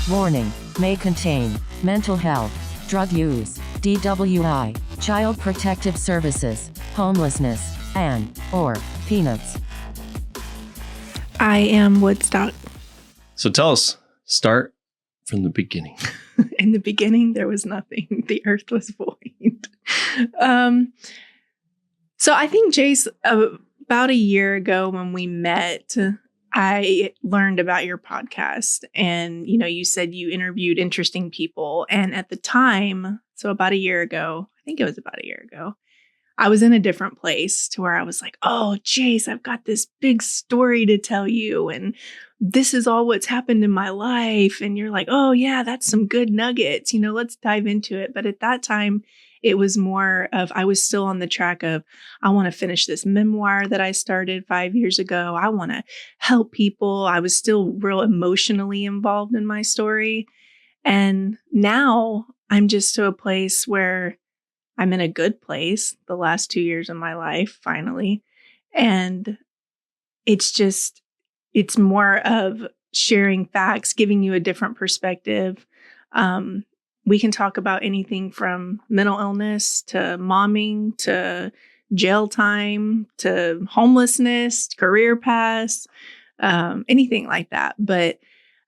Warning, may contain mental health, drug use, DWI, child protective services, homelessness, and/or peanuts. I Am Woodstock. So tell us, start from the beginning. In the beginning, there was nothing. The earth was void. So I think, Jace, about a year ago when we met, I learned about your podcast. And, you said you interviewed interesting people. And at the time, so about a year ago, I think it was about a year ago, I was in a different place to where I was like, oh, Jace, I've got this big story to tell you. And this is all what's happened in my life. And you're like, oh, yeah, that's some good nuggets. Let's dive into it. But at that time, it was more of, I was still on the track of, I want to finish this memoir that I started 5 years ago. I want to help people. I was still real emotionally involved in my story. And now I'm just to a place where I'm in a good place the last 2 years of my life, finally. And it's more of sharing facts, giving you a different perspective. We can talk about anything from mental illness to momming to jail time to homelessness, career paths, anything like that. But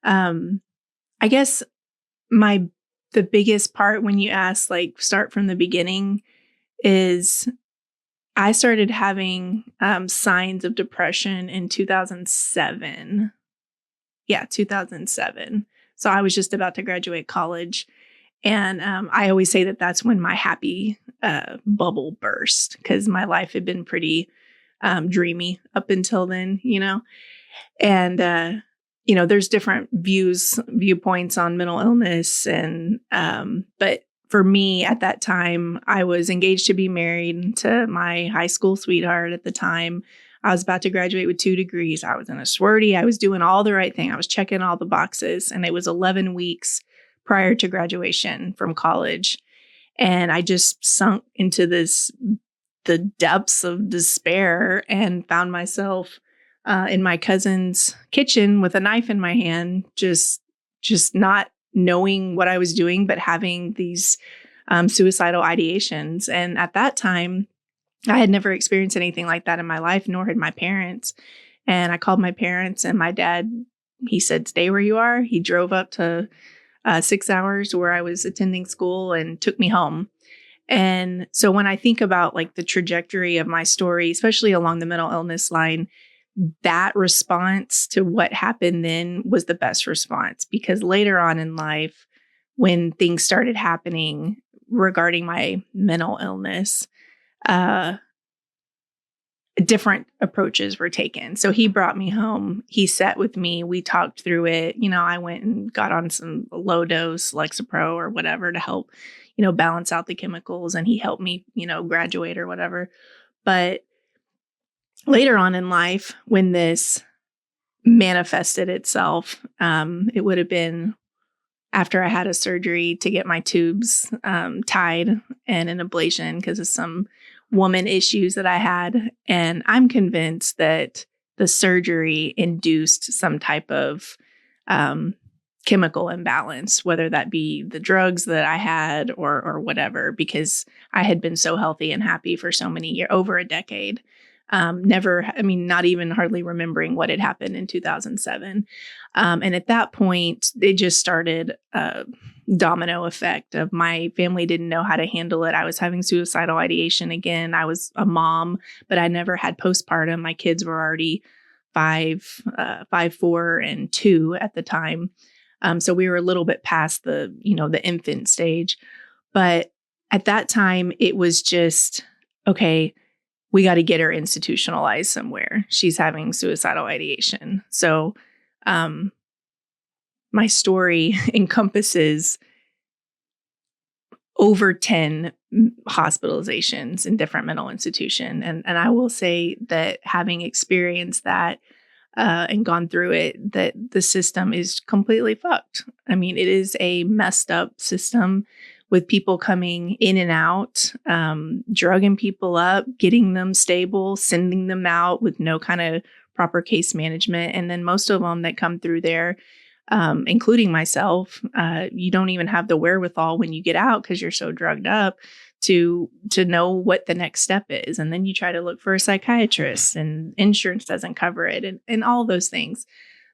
I guess the biggest part when you ask, start from the beginning, is I started having signs of depression in 2007. Yeah, 2007. So I was just about to graduate college. And I always say that that's when my happy bubble burst, because my life had been pretty dreamy up until then, And, there's different viewpoints on mental illness. And but for me at that time, I was engaged to be married to my high school sweetheart at the time. I was about to graduate with 2 degrees. I was in a sorority. I was doing all the right thing. I was checking all the boxes. And it was 11 weeks prior to graduation from college. And I just sunk into the depths of despair and found myself in my cousin's kitchen with a knife in my hand, just not knowing what I was doing, but having these suicidal ideations. And at that time, I had never experienced anything like that in my life, nor had my parents. And I called my parents, and my dad, he said, stay where you are. He drove up to 6 hours where I was attending school and took me home. And so when I think about the trajectory of my story, especially along the mental illness line, that response to what happened then was the best response, because later on in life, when things started happening regarding my mental illness, different approaches were taken. So he brought me home. He sat with me. We talked through it. I went and got on some low dose Lexapro or whatever to help, balance out the chemicals. And he helped me, graduate or whatever. But later on in life, when this manifested itself, it would have been after I had a surgery to get my tubes tied and an ablation because of some woman issues that I had. And I'm convinced that the surgery induced some type of chemical imbalance, whether that be the drugs that I had or whatever, because I had been so healthy and happy for so many years, over a decade. Not even hardly remembering what had happened in 2007. And at that point, it just started a domino effect of my family didn't know how to handle it. I was having suicidal ideation again. I was a mom, but I never had postpartum. My kids were already 5, 4, and 2 at the time. So we were a little bit past the infant stage. But at that time, it was just, okay, we got to get her institutionalized somewhere. She's having suicidal ideation. So my story encompasses over 10 hospitalizations in different mental institutions. And I will say that having experienced that and gone through it, that the system is completely fucked. It is a messed up system with people coming in and out, drugging people up, getting them stable, sending them out with no kind of proper case management. And then most of them that come through there including myself. You don't even have the wherewithal when you get out because you're so drugged up to know what the next step is. And then you try to look for a psychiatrist and insurance doesn't cover it and all those things.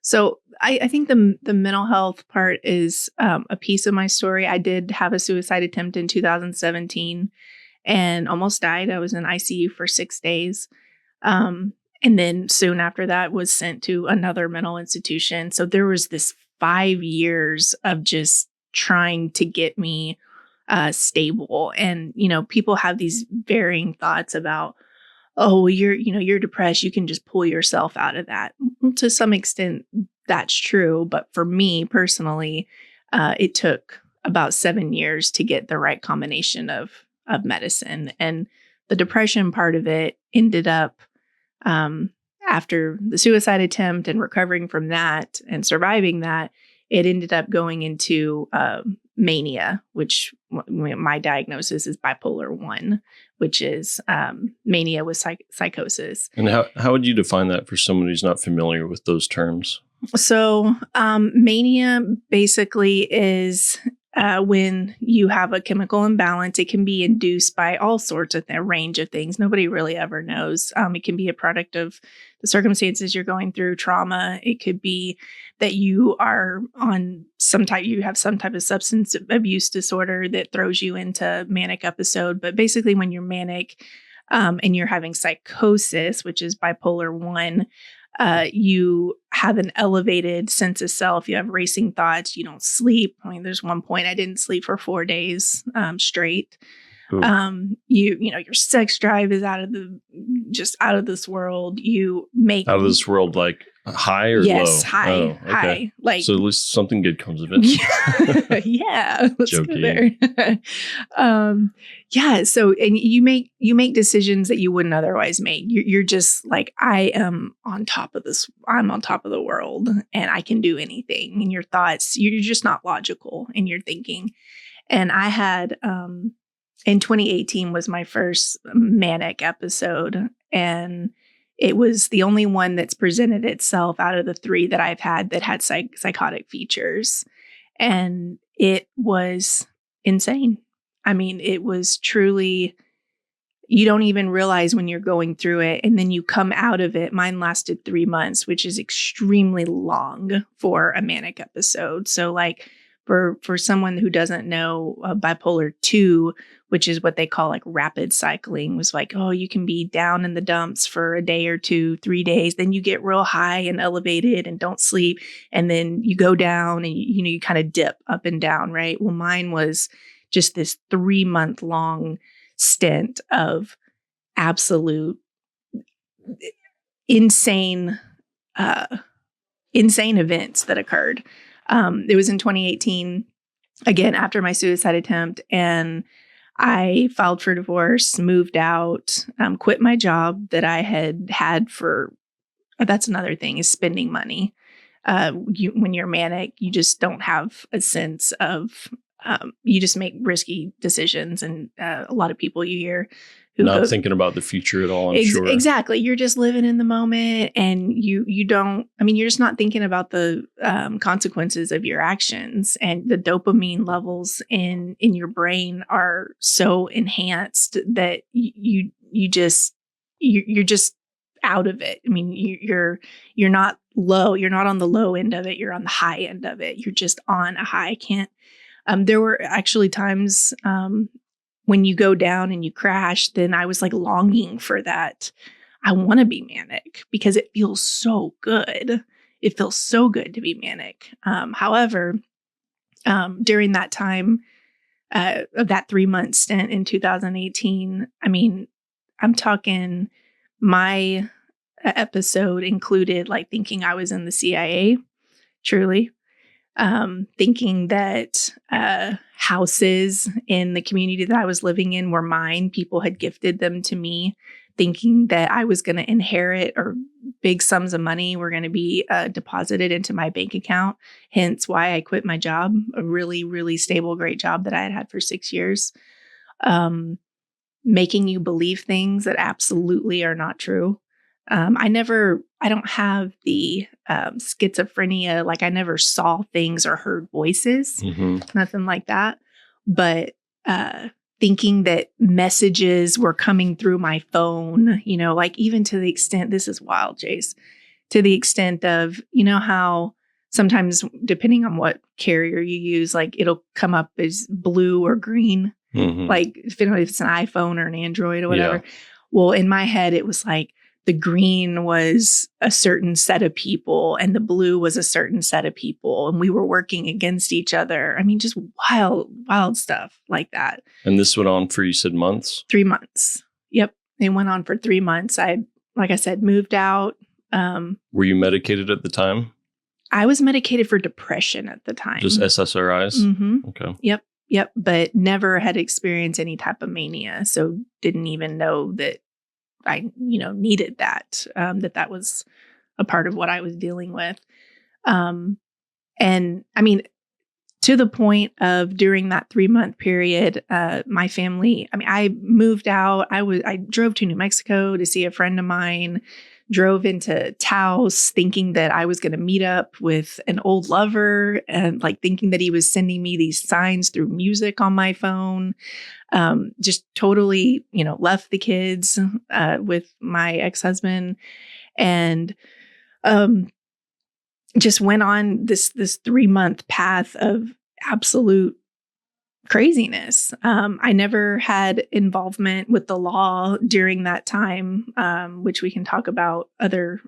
So I think the mental health part is a piece of my story. I did have a suicide attempt in 2017 and almost died. I was in ICU for 6 days. And then soon after that was sent to another mental institution. So there was this 5 years of just trying to get me stable. And, people have these varying thoughts about, oh, you're depressed. You can just pull yourself out of that. To some extent, that's true. But for me personally, it took about 7 years to get the right combination of medicine. And the depression part of it ended up after the suicide attempt and recovering from that and surviving that, it ended up going into mania, which my diagnosis is bipolar 1, which is mania with psychosis. And how would you define that for someone who's not familiar with those terms? So mania basically is when you have a chemical imbalance. It can be induced by all sorts of a range of things. Nobody really ever knows. It can be a product of the circumstances you're going through, trauma. It could be that you are on you have some type of substance abuse disorder that throws you into manic episode. But basically when you're manic and you're having psychosis, which is bipolar 1, you have an elevated sense of self. You have racing thoughts. You don't sleep. I mean, there's one point I didn't sleep for 4 days straight. Your sex drive is out of this world. You make out of this world, like high or low? Yes, high, high. Like, so at least something good comes of it. Yeah, let's Joking. go there. Yeah. So, and you make decisions that you wouldn't otherwise make. You're just like, I am on top of this. I'm on top of the world, and I can do anything. And your thoughts, you're just not logical in your thinking. And I had in 2018 was my first manic episode, and it was the only one that's presented itself out of the 3 that I've had that had psychotic features. And it was insane. I mean, it was truly, you don't even realize when you're going through it. And then you come out of it. Mine lasted 3 months, which is extremely long for a manic episode. So like for someone who doesn't know, bipolar 2, which is what they call like rapid cycling, was like, oh, you can be down in the dumps for a day or 2, 3 days. Then you get real high and elevated and don't sleep. And then you go down and, you kind of dip up and down, right? Well, mine was just this 3-month long stint of absolute insane events that occurred. It was in 2018, again, after my suicide attempt, and I filed for divorce, moved out, quit my job that I had for, that's another thing, is spending money. When you're manic, you just don't have a sense of, you just make risky decisions. And a lot of people you hear who not thinking about the future at all, I'm sure. Exactly. You're just living in the moment, and you don't, I mean, you're just not thinking about the consequences of your actions, and the dopamine levels in your brain are so enhanced that you're just out of it. I mean, you're not low. You're not on the low end of it. You're on the high end of it. You're just on a high. There were actually times, when you go down and you crash, then I was like longing for that. I want to be manic because it feels so good. It feels so good to be manic. However, during that time of that 3-month stint in 2018, I mean, I'm talking my episode included like thinking I was in the CIA, truly. Thinking that houses in the community that I was living in were mine. People had gifted them to me, thinking that I was going to inherit, or big sums of money were going to be deposited into my bank account. Hence why I quit my job, a really, really stable, great job that I had for 6 years. Making you believe things that absolutely are not true. I don't have the schizophrenia. Like I never saw things or heard voices, nothing like that. But thinking that messages were coming through my phone, like even to the extent, this is wild, Jace, to the extent of, how sometimes depending on what carrier you use, like it'll come up as blue or green, like if it's an iPhone or an Android or whatever. Yeah. Well, in my head, it was like the green was a certain set of people and the blue was a certain set of people. And we were working against each other. I mean, just wild stuff like that. And this went on for, you said, months? 3 months. Yep. It went on for 3 months. Like I said, moved out. Were you medicated at the time? I was medicated for depression at the time. Just SSRIs? Okay. Yep. But never had experienced any type of mania. So didn't even know that I, needed that, that was a part of what I was dealing with. And I mean, to the point of during that 3-month period, my family, I moved out. I drove to New Mexico to see a friend of mine, drove into Taos thinking that I was going to meet up with an old lover and like thinking that he was sending me these signs through music on my phone. Just totally, left the kids with my ex-husband and just went on this 3-month path of absolute craziness. I never had involvement with the law during that time, which we can talk about other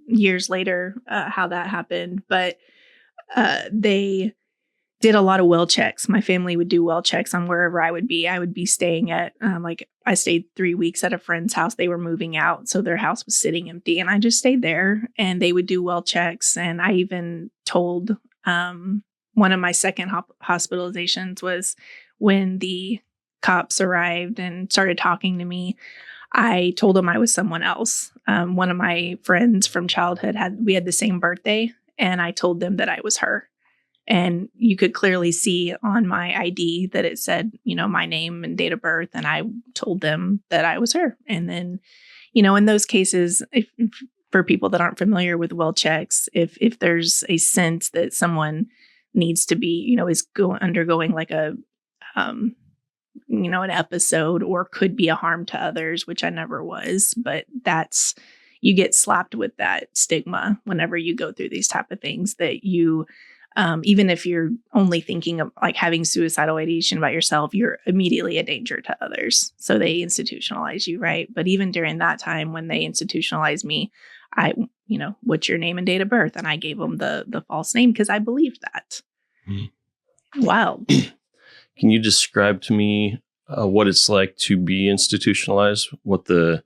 years later, how that happened. But they did a lot of well checks. My family would do well checks on wherever I would be. I would be staying at, I stayed 3 weeks at a friend's house. They were moving out, so their house was sitting empty. And I just stayed there and they would do well checks. And I even told one of my second hospitalizations was when the cops arrived and started talking to me. I told them I was someone else. One of my friends from childhood we had the same birthday, and I told them that I was her. And you could clearly see on my ID that it said, my name and date of birth. And I told them that I was her. And then, in those cases, if for people that aren't familiar with well checks, if there's a sense that someone needs to be, is undergoing like an episode or could be a harm to others, which I never was, but you get slapped with that stigma whenever you go through these type of things that you, even if you're only thinking of like having suicidal ideation about yourself, you're immediately a danger to others. So they institutionalize you, right? But even during that time when they institutionalized me, what's your name and date of birth? And I gave them the false name because I believed that. Wild. Can you describe to me what it's like to be institutionalized? What the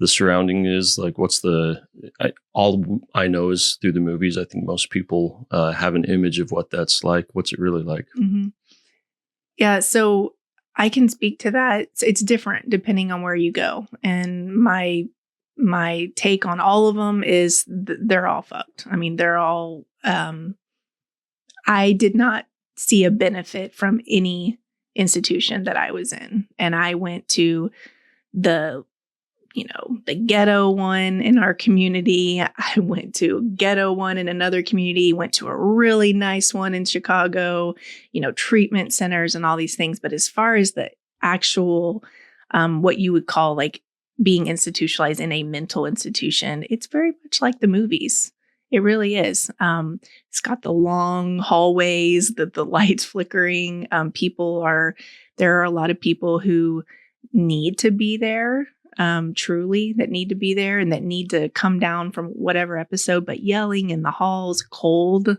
surrounding is like? What's all I know is through the movies. I think most people have an image of what that's like. What's it really like? Mm-hmm. Yeah, so I can speak to that. It's different depending on where you go, and my take on all of them is they're all fucked. I mean, they're all. I did not see a benefit from any institution that I was in, and I went to the ghetto one in our community. I went to a ghetto one in another community, went to a really nice one in Chicago, treatment centers and all these things. But as far as the actual, what you would call like being institutionalized in a mental institution, it's very much like the movies. It really is. It's got the long hallways, the lights flickering. There are a lot of people who need to be there. Truly that need to be there and that need to come down from whatever episode, but yelling in the halls, cold.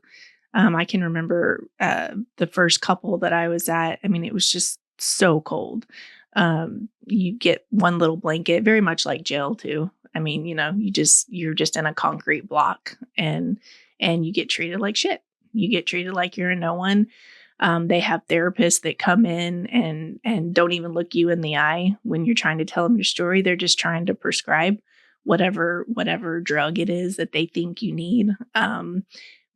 I can remember the first couple that I was at. I mean, it was just so cold. You get one little blanket, very much like jail too. I mean, you're just in a concrete block and you get treated like shit. You get treated like you're a no one. They have therapists that come in and don't even look you in the eye when you're trying to tell them your story. They're just trying to prescribe whatever drug it is that they think you need.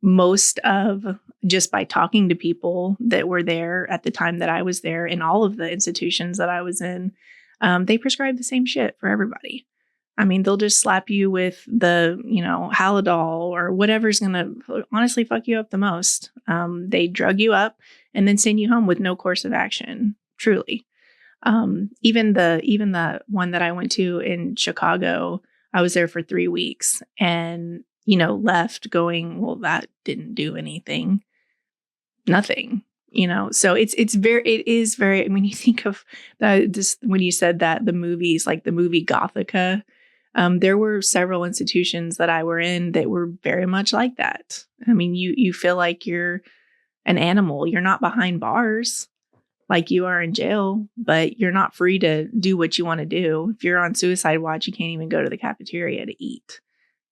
Most of just by talking to people that were there at the time that I was there in all of the institutions that I was in, they prescribe the same shit for everybody. I mean, they'll just slap you with the, Halidol or whatever's going to honestly fuck you up the most. They drug you up and then send you home with no course of action, truly. Even the one that I went to in Chicago, I was there for 3 weeks and, left going, well, that didn't do anything. Nothing. So it is very, when you think of that, just when you said that the movies, like the movie Gothica, there were several institutions that I were in that were very much like that. I mean, you feel like you're an animal. You're not behind bars like you are in jail, but you're not free to do what you want to do. If you're on suicide watch, you can't even go to the cafeteria to eat.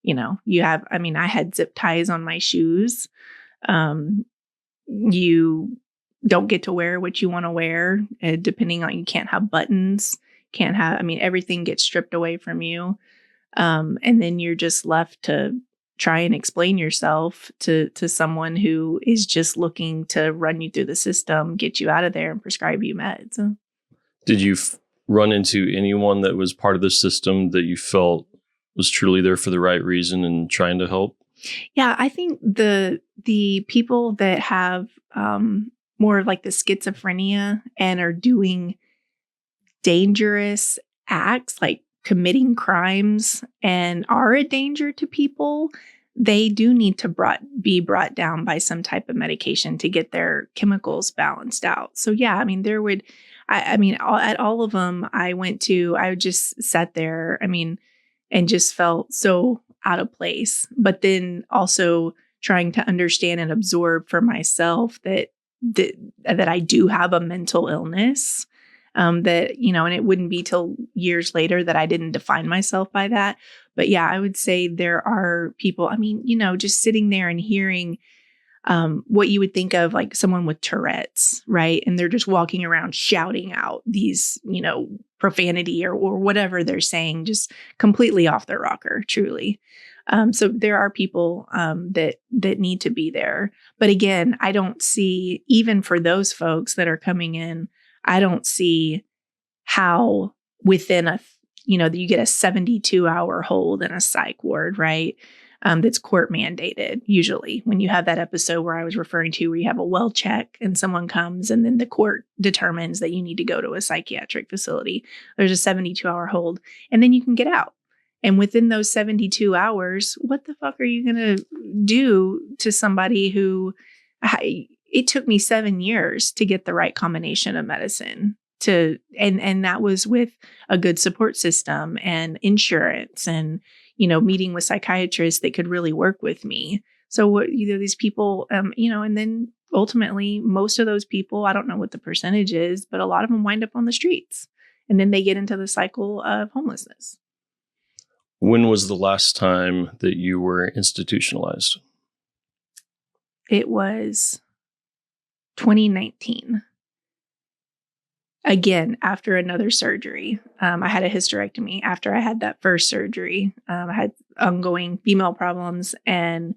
I had zip ties on my shoes. You don't get to wear what you want to wear, depending on, you can't have buttons, everything gets stripped away from you. And then you're just left to try and explain yourself to someone who is just looking to run you through the system, get you out of there and prescribe you meds. Did you run into anyone that was part of the system that you felt was truly there for the right reason and trying to help? Yeah, I think the people that have more of like the schizophrenia and are doing dangerous acts, like committing crimes and are a danger to people, they do need to be brought down by some type of medication to get their chemicals balanced out. So yeah, at all of them I went to, I just sat there, and just felt so out of place, but then also trying to understand and absorb for myself that I do have a mental illness, and it wouldn't be till years later that I didn't define myself by that. But yeah, I would say there are people, just sitting there and hearing what you would think of like someone with Tourette's, right? And they're just walking around shouting out these, profanity or whatever they're saying, just completely off their rocker, truly. So there are people that need to be there. But again, I don't see, even for those folks that are coming in, I don't see how within you get a 72-hour hold in a psych ward, right? That's court mandated. Usually when you have that episode where I was referring to, where you have a well check and someone comes and then the court determines that you need to go to a psychiatric facility, there's a 72-hour hold and then you can get out. And within those 72 hours, what the fuck are you going to do to somebody who, it took me 7 years to get the right combination of medicine and that was with a good support system and insurance and, meeting with psychiatrists that could really work with me. So these people, and then ultimately most of those people, I don't know what the percentage is, but a lot of them wind up on the streets and then they get into the cycle of homelessness. When was the last time that you were institutionalized? It was 2019. Again, after another surgery. I had a hysterectomy after I had that first surgery. I had ongoing female problems and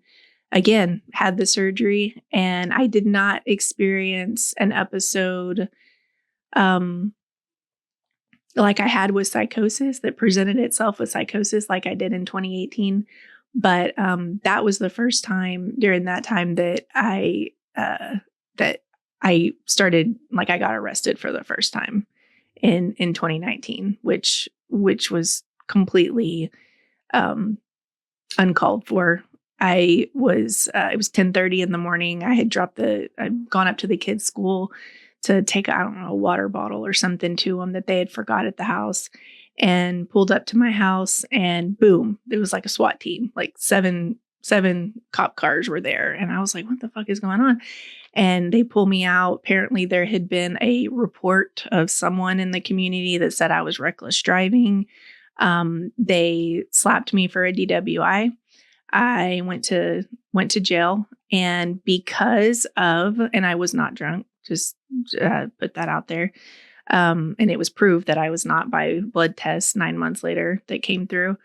again, had the surgery and I did not experience an episode like I had with psychosis that presented itself with psychosis like I did in 2018. But that was the first time during that time that I started, like I got arrested for the first time in 2019, which was completely uncalled for. It was 10:30 in the morning. I'd gone up to the kids' school to take, I don't know, a water bottle or something to them that they had forgot at the house and pulled up to my house and boom, it was like a SWAT team, like seven cop cars were there. And I was like, what the fuck is going on? And they pull me out. Apparently there had been a report of someone in the community that said I was reckless driving. They slapped me for a DWI. I went to jail, and and I was not drunk, just put that out there. And it was proved that I was not by blood tests 9 months later that came through.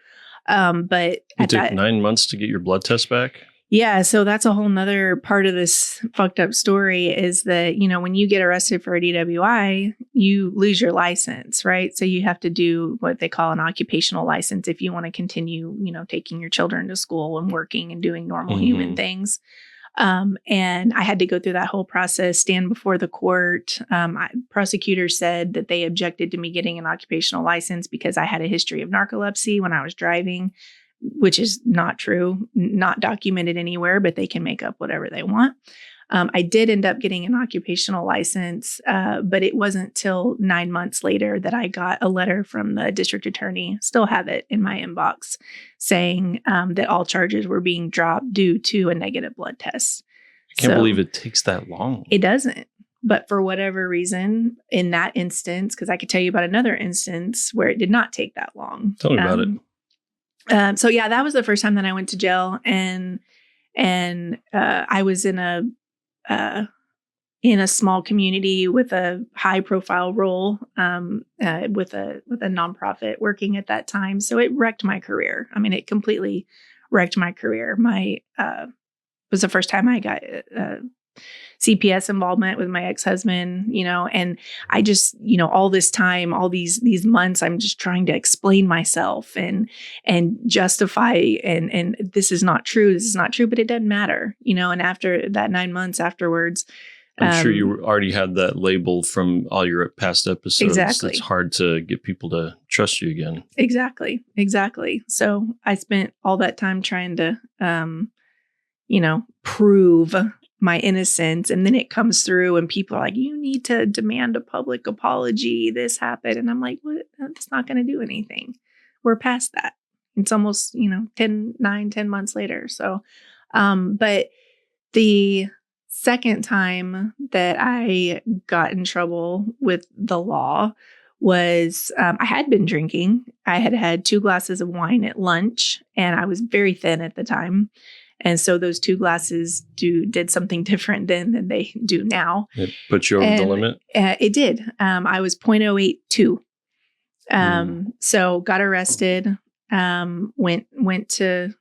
But it took 9 months to get your blood test back? Yeah, so that's a whole nother part of this fucked up story is that, when you get arrested for a DWI, you lose your license, right? So you have to do what they call an occupational license if you want to continue, taking your children to school and working and doing normal human things. And I had to go through that whole process, stand before the court. Prosecutors said that they objected to me getting an occupational license because I had a history of narcolepsy when I was driving, which is not true, not documented anywhere, but they can make up whatever they want. I did end up getting an occupational license, but it wasn't till 9 months later that I got a letter from the district attorney, still have it in my inbox, saying that all charges were being dropped due to a negative blood test. I can't believe it takes that long. It doesn't. But for whatever reason, in that instance, because I could tell you about another instance where it did not take that long. Tell me about it. So yeah, that was the first time that I went to jail, and I was in a small community with a high profile role, with a nonprofit working at that time. So it wrecked my career. I mean, it completely wrecked my career. Was the first time I got CPS involvement with my ex-husband, and I just, all this time, all these months, I'm just trying to explain myself and justify and this is not true. This is not true, but it doesn't matter, and after that 9 months afterwards, I'm sure you already had that label from all your past episodes. Exactly. It's hard to get people to trust you again. Exactly. So I spent all that time trying to, prove my innocence. And then it comes through and people are like, you need to demand a public apology. This happened. And I'm like, what? That's not going to do anything. We're past that. It's almost, 10 months later. So, but the second time that I got in trouble with the law was, I had been drinking. I had had 2 glasses of wine at lunch and I was very thin at the time. And so those 2 glasses did something different then than they do now. It put you over the limit? It did. I was 0.082. So got arrested, went to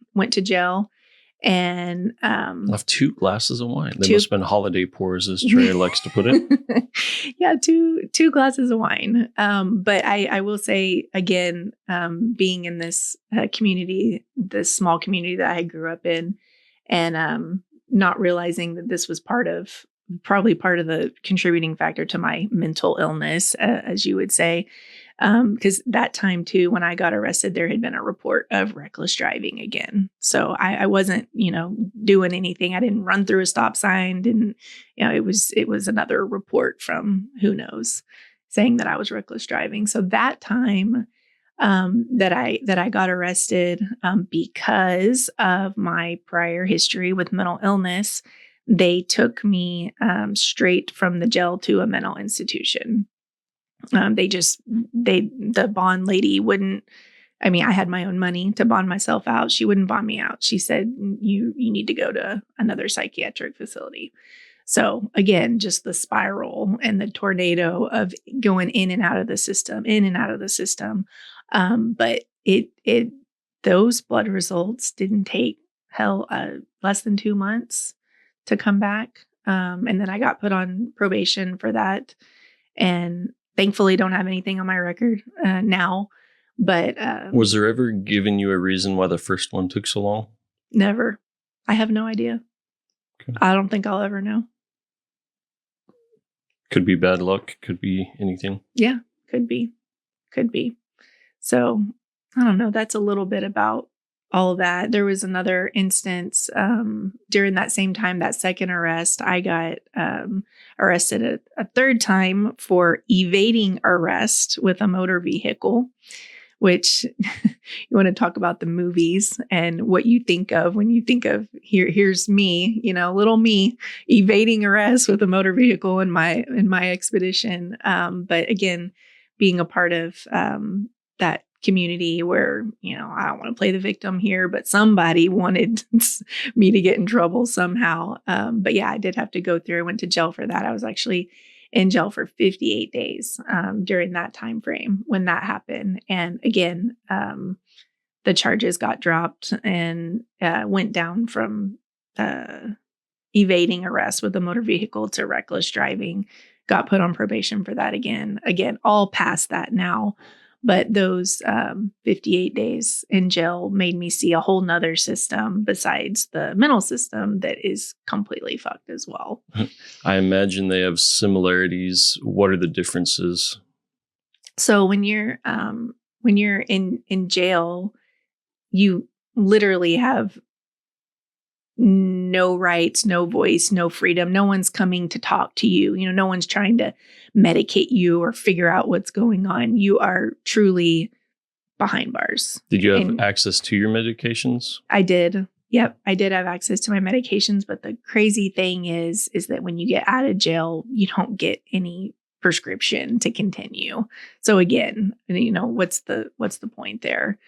jail. And left 2 glasses of wine. They must have been holiday pours, as Trey likes to put it. Yeah, two glasses of wine. But I will say again, being in this community, this small community that I grew up in, and not realizing that this was probably part of the contributing factor to my mental illness, as you would say. Because that time too, when I got arrested, there had been a report of reckless driving again. So I wasn't, doing anything. I didn't run through a stop sign. It was another report from who knows saying that I was reckless driving. So that time, that I got arrested, because of my prior history with mental illness, they took me, straight from the jail to a mental institution. The bond lady wouldn't, I had my own money to bond myself out. She wouldn't bond me out. She said, you need to go to another psychiatric facility. So again, just the spiral and the tornado of going in and out of the system. But those blood results didn't take less than 2 months to come back. And then I got put on probation for that. And thankfully, don't have anything on my record now. But was there ever given you a reason why the first one took so long? Never. I have no idea. Okay. I don't think I'll ever know. Could be bad luck. Could be anything. Yeah, could be. So I don't know. That's a little bit about all of that. There was another instance during that same time, that second arrest, I got arrested a third time for evading arrest with a motor vehicle, which you want to talk about the movies and what you think of when you think of here's me, little me evading arrest with a motor vehicle in my expedition. But again, being a part of that community where, I don't want to play the victim here, but somebody wanted me to get in trouble somehow. But yeah, I did have to go through. I went to jail for that. I was actually in jail for 58 days during that time frame when that happened. And again, the charges got dropped and went down from evading arrest with a motor vehicle to reckless driving. Got put on probation for that again. Again, all past that now. But those 58 days in jail made me see a whole nother system besides the mental system that is completely fucked as well. I imagine they have similarities. What are the differences? So when you're in jail, you literally have no rights, no voice, no freedom. No one's coming to talk to you. No one's trying to medicate you or figure out what's going on. You are truly behind bars. Did you have access to your medications? I did. Yep. I did have access to my medications. But the crazy thing is that when you get out of jail, you don't get any prescription to continue. So again, what's the point there?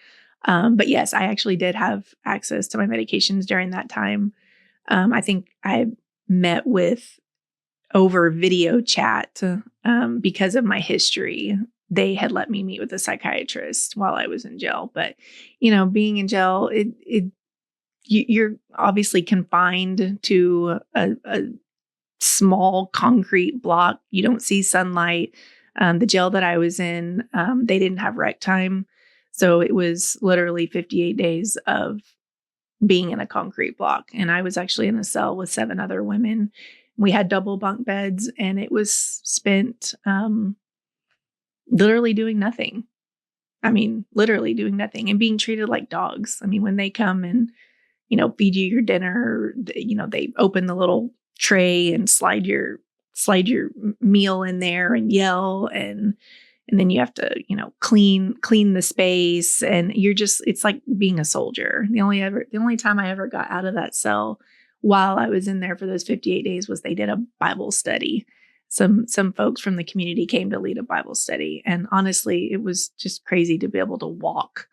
But yes, I actually did have access to my medications during that time. I think I met with over video chat because of my history. They had let me meet with a psychiatrist while I was in jail. But, being in jail, you're obviously confined to a small concrete block. You don't see sunlight. The jail that I was in, they didn't have rec time. So it was literally 58 days of being in a concrete block. And I was actually in a cell with 7 other women. We had double bunk beds, and it was spent literally doing nothing. I mean, literally doing nothing and being treated like dogs. I mean, when they come and, feed you your dinner, they open the little tray and slide your meal in there and yell, and then you have to, clean the space, and it's like being a soldier. The only time I ever got out of that cell while I was in there for those 58 days was they did a Bible study. Some folks from the community came to lead a Bible study. And honestly, it was just crazy to be able to walk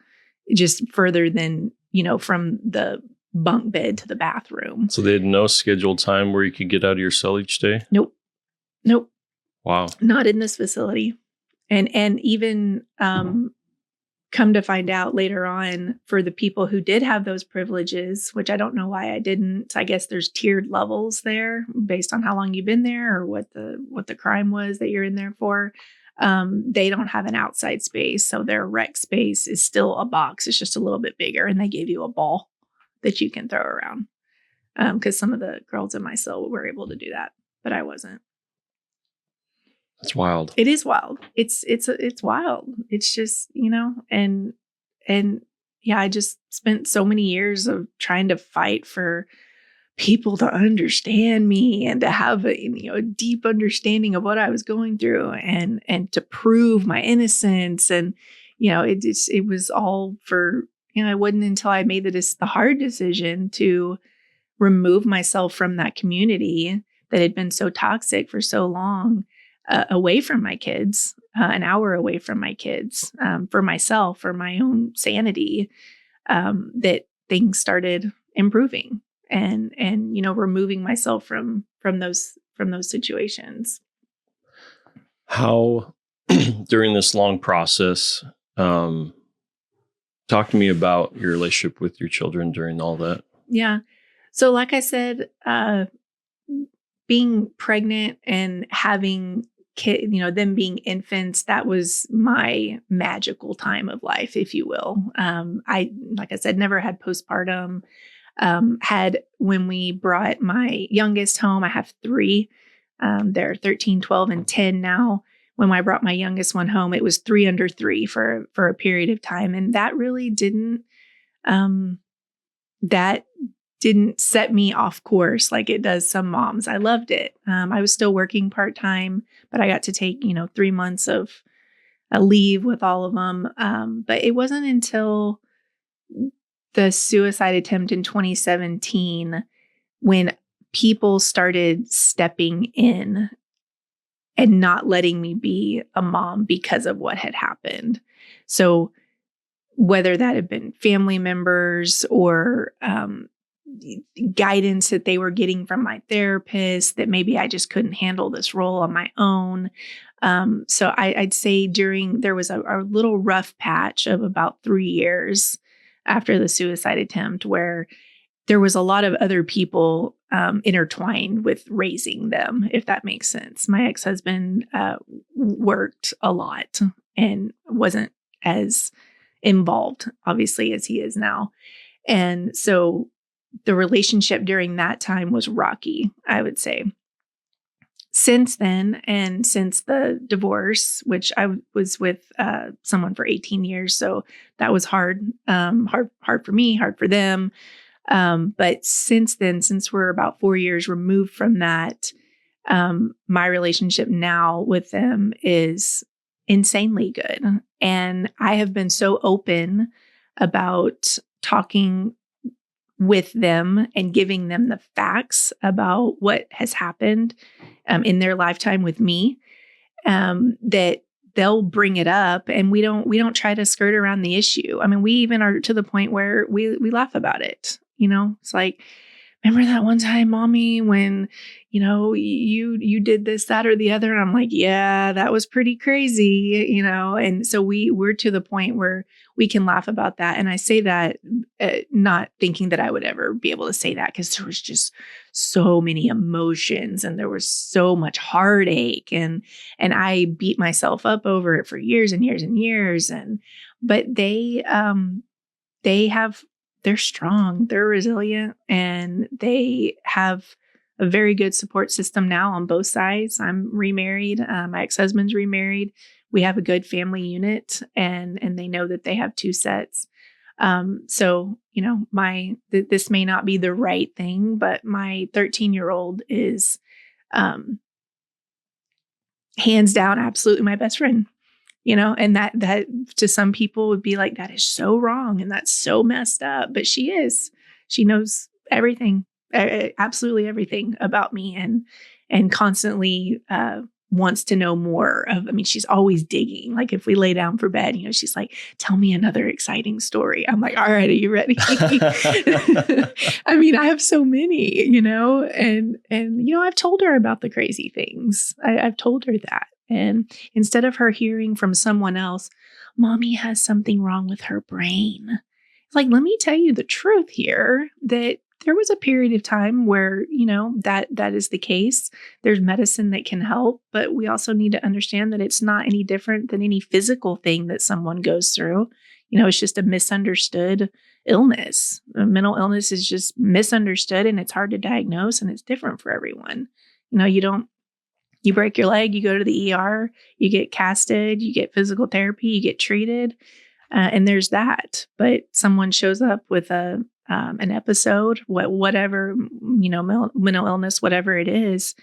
just further than, from the bunk bed to the bathroom. So they had no scheduled time where you could get out of your cell each day? Nope. Wow. Not in this facility. And even come to find out later on, for the people who did have those privileges, which I don't know why I didn't. I guess there's tiered levels there based on how long you've been there or what the crime was that you're in there for. They don't have an outside space, so their rec space is still a box. It's just a little bit bigger, and they gave you a ball that you can throw around. Because some of the girls in my cell were able to do that, but I wasn't. That's wild. It is wild. It's wild. It's just, and yeah, I just spent so many years of trying to fight for people to understand me and to have a deep understanding of what I was going through and to prove my innocence. And, it was all for, it wasn't until I made the hard decision to remove myself from that community that had been so toxic for so long, away from my kids, an hour away from my kids, for myself, for my own sanity, that things started improving and removing myself from those situations. How during this long process, talk to me about your relationship with your children during all that. Yeah. So like I said, being pregnant and having kids, them being infants, that was my magical time of life, if you will. Like I said, never had postpartum. When we brought my youngest home, I have 3. They're 13, 12, and 10 now. When I brought my youngest one home, it was 3 under 3 for a period of time. And that really didn't set me off course like it does some moms. I loved it. I was still working part-time, but I got to take, 3 months of a leave with all of them. But it wasn't until the suicide attempt in 2017 when people started stepping in and not letting me be a mom because of what had happened. So whether that had been family members or guidance that they were getting from my therapist, that maybe I just couldn't handle this role on my own. So I'd say there was a little rough patch of about 3 years after the suicide attempt where there was a lot of other people intertwined with raising them, if that makes sense. My ex-husband worked a lot and wasn't as involved, obviously, as he is now. And so the relationship during that time was rocky, I would say. Since then, and since the divorce, which I was with someone for 18 years, so that was hard for me, hard for them. But since then, since we're about 4 years removed from that, my relationship now with them is insanely good. And I have been so open about talking with them and giving them the facts about what has happened in their lifetime with me, that they'll bring it up, and we don't try to skirt around the issue. I mean, we even are to the point where we laugh about it. It's like, remember that one time, Mommy, when, you did this, that, or the other? And I'm like, yeah, that was pretty crazy, And so we're to the point where we can laugh about that. And I say that not thinking that I would ever be able to say that, because there was just so many emotions and there was so much heartache, and I beat myself up over it for years and years and years. But they're strong, they're resilient, and they have a very good support system now on both sides. I'm remarried. My ex-husband's remarried. We have a good family unit, and they know that they have two sets. So, this may not be the right thing, but my 13-year-old is hands down absolutely my best friend. And that to some people would be like, that is so wrong and that's so messed up. But she knows everything, absolutely everything about me, and constantly wants to know more she's always digging. Like if we lay down for bed, she's like, tell me another exciting story. I'm like, all right, are you ready? I have so many, and I've told her about the crazy things. I've told her that. And instead of her hearing from someone else, Mommy has something wrong with her brain. It's like, let me tell you the truth here, that there was a period of time where, that is the case. There's medicine that can help, but we also need to understand that it's not any different than any physical thing that someone goes through. It's just a misunderstood illness. A mental illness is just misunderstood, and it's hard to diagnose, and it's different for everyone. You break your leg, you go to the ER, you get casted, you get physical therapy, you get treated, and there's that. But someone shows up with an episode, whatever, mental illness, whatever it is.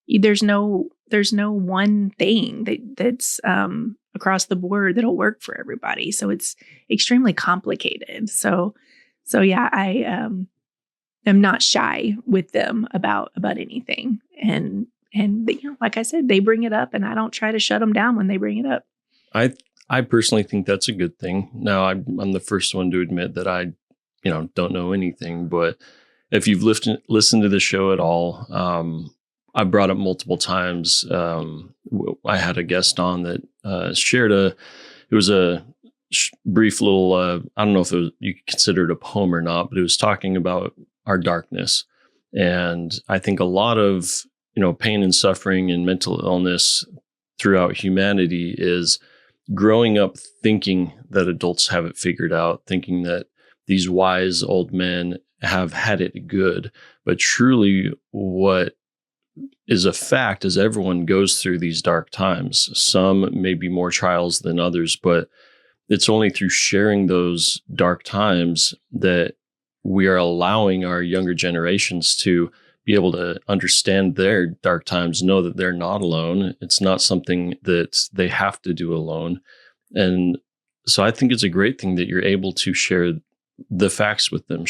There's no one thing that's across the board that'll work for everybody. So it's extremely complicated. So yeah, I am not shy with them about anything, and like I said, they bring it up, and I don't try to shut them down when they bring it up. I personally think that's a good thing. Now, I'm the first one to admit that I, don't know anything. But if you've listened to the show at all, I brought up multiple times. I had a guest on that shared it was a brief little, I don't know if you could consider it a poem or not, but it was talking about our darkness. And I think a lot of pain and suffering and mental illness throughout humanity is growing up thinking that adults have it figured out, thinking that these wise old men have had it good. But truly what is a fact is everyone goes through these dark times. Some may be more trials than others, but it's only through sharing those dark times that we are allowing our younger generations to be able to understand their dark times, know that they're not alone. It's not something that they have to do alone. And so I think it's a great thing that you're able to share the facts with them.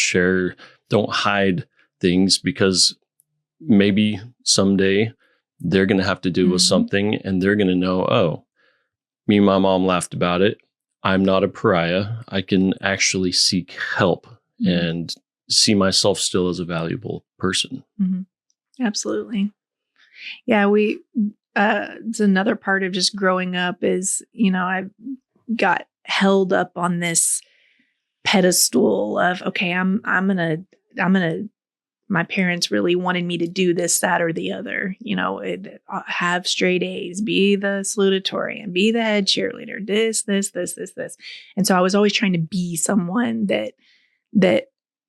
Don't hide things, because maybe someday they're going to have to deal with something, and they're going to know, oh, me and my mom laughed about it. I'm not a pariah. I can actually seek help and see myself still as a valuable person. Mm-hmm. Absolutely. Yeah, it's another part of just growing up is, I got held up on this pedestal of, okay, I'm going to my parents really wanted me to do this, that, or the other, have straight A's, be the salutatorian, be the head cheerleader, this. And so I was always trying to be someone that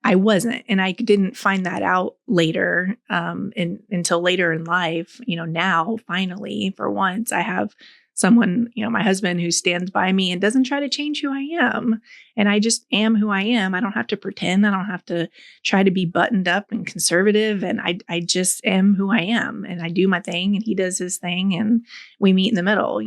I wasn't. And I didn't find that out later, until later in life. Now, finally, for once, I have someone, my husband, who stands by me and doesn't try to change who I am. And I just am who I am. I don't have to pretend. I don't have to try to be buttoned up and conservative. And I just am who I am. And I do my thing and he does his thing and we meet in the middle,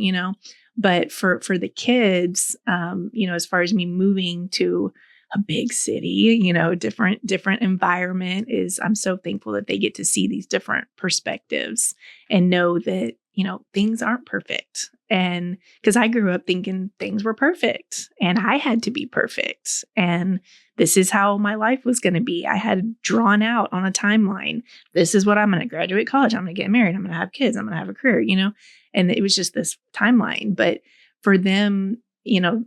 But for the kids, as far as me moving to a big city, different environment, I'm so thankful that they get to see these different perspectives and know that, things aren't perfect. And because I grew up thinking things were perfect and I had to be perfect. And this is how my life was going to be. I had drawn out on a timeline. This is what I'm going to graduate college. I'm going to get married. I'm going to have kids. I'm going to have a career, and it was just this timeline. But for them,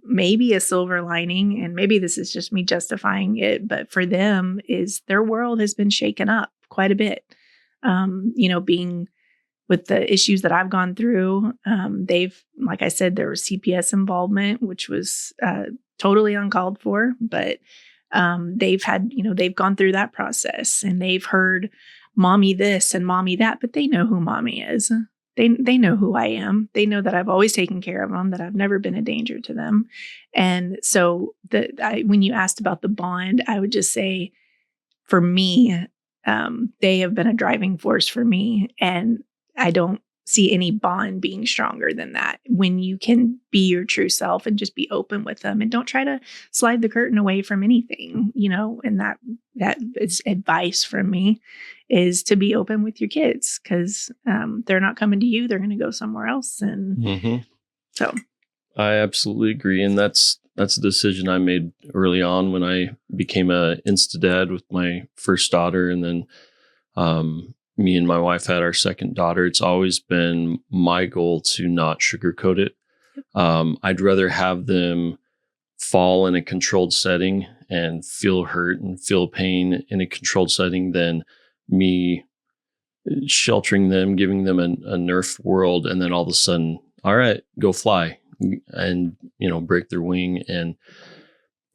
maybe a silver lining, and maybe this is just me justifying it, but for them is their world has been shaken up quite a bit. Being with the issues that I've gone through, like I said, there was CPS involvement, which was totally uncalled for, but they've gone through that process and they've heard mommy this and mommy that, but they know who mommy is. They know who I am. They know that I've always taken care of them, that I've never been a danger to them. And so when you asked about the bond, I would just say, for me, they have been a driving force for me. And I don't see any bond being stronger than that. When you can be your true self and just be open with them and don't try to slide the curtain away from anything, and that is advice from me, is to be open with your kids, because they're not coming to you. They're going to go somewhere else. And so I absolutely agree. And that's a decision I made early on when I became a insta dad with my first daughter. And then, me and my wife had our second daughter. It's always been my goal to not sugarcoat it. I'd rather have them fall in a controlled setting and feel hurt and feel pain in a controlled setting than me sheltering them, giving them a Nerf world, and then all of a sudden, all right, go fly and, break their wing. And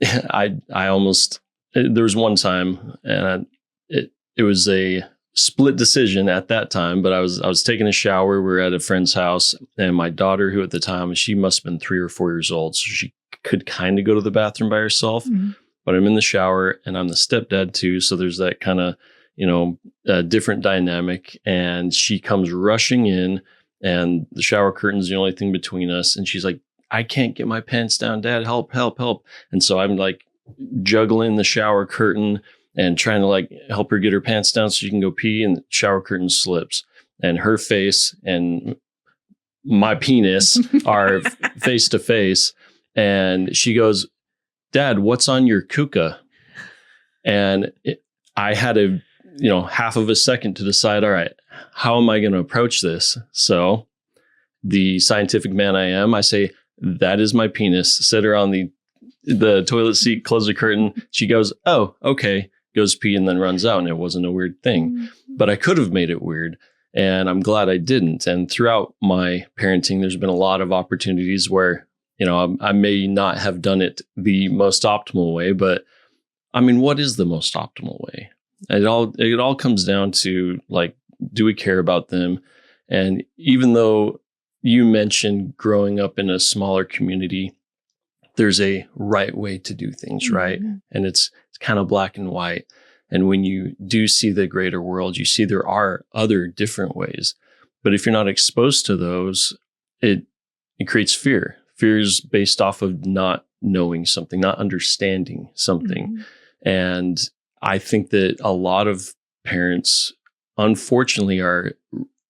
I almost, there was one time, and it was a split decision at that time, but I was taking a shower. We were at a friend's house, and my daughter, who at the time, she must have been 3 or 4 years old, so she could kind of go to the bathroom by herself. Mm-hmm. But I'm in the shower, and I'm the stepdad too, so there's that kind of different dynamic. And she comes rushing in, and the shower curtain's the only thing between us, and she's like, "I can't get my pants down, Dad. Help, help, help!" And so I'm like juggling the shower curtain and trying to help her get her pants down so she can go pee, and the shower curtain slips, and her face and my penis are face to face. And she goes, "Dad, what's on your kuka?" And I had half of a second to decide, all right, how am I going to approach this? So the scientific man I am, I say, "That is my penis." Sit her on the toilet seat, close the curtain. She goes, "Oh, okay." Goes pee and then runs out, and it wasn't a weird thing. Mm-hmm. But I could have made it weird, and I'm glad I didn't. And throughout my parenting, there's been a lot of opportunities where, I may not have done it the most optimal way, but I mean, what is the most optimal way? It all comes down to, do we care about them? And even though you mentioned growing up in a smaller community, there's a right way to do things, mm-hmm. right? And it's kind of black and white. And when you do see the greater world, you see there are other different ways. But if you're not exposed to those, it creates fear. Fear is based off of not knowing something, not understanding something. Mm-hmm. And I think that a lot of parents, unfortunately, are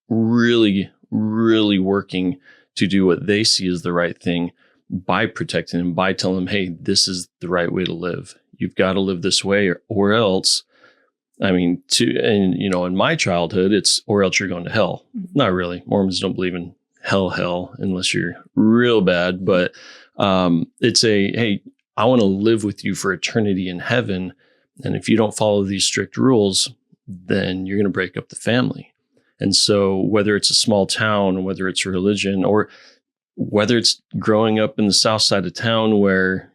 really, really working to do what they see as the right thing by protecting them, by telling them, hey, this is the right way to live. You've got to live this way or else. I mean, in my childhood, it's or else you're going to hell. Not really. Mormons don't believe in hell unless you're real bad. But it's hey, I want to live with you for eternity in heaven. And if you don't follow these strict rules, then you're going to break up the family. And so whether it's a small town, whether it's a religion, or whether it's growing up in the south side of town where,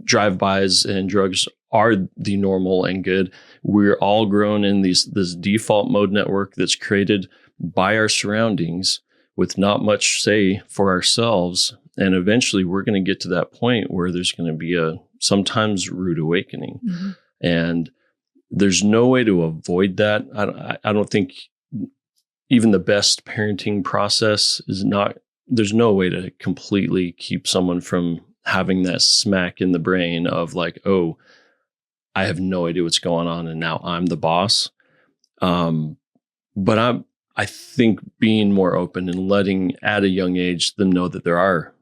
drive-bys and drugs are the normal and good, we're all grown in this default mode network that's created by our surroundings with not much say for ourselves. And eventually we're going to get to that point where there's going to be a sometimes rude awakening. Mm-hmm. And there's no way to avoid that. I don't think even the best parenting process there's no way to completely keep someone from having that smack in the brain of like, oh, I have no idea what's going on and now I'm the boss. But I think being more open and letting at a young age them know that there are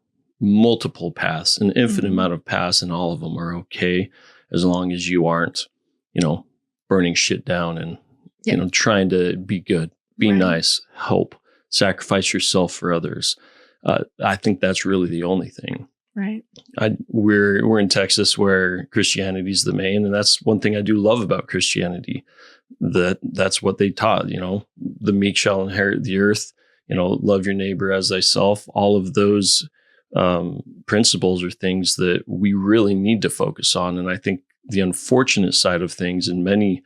multiple paths, an infinite amount of paths, and all of them are okay as long as you aren't, burning shit down and, trying to be good, be nice, help, sacrifice yourself for others. I think that's really the only thing. Right. We're in Texas where Christianity is the main, and that's one thing I do love about Christianity. That's what they taught. The meek shall inherit the earth. Love your neighbor as thyself. All of those principles are things that we really need to focus on. And I think the unfortunate side of things in many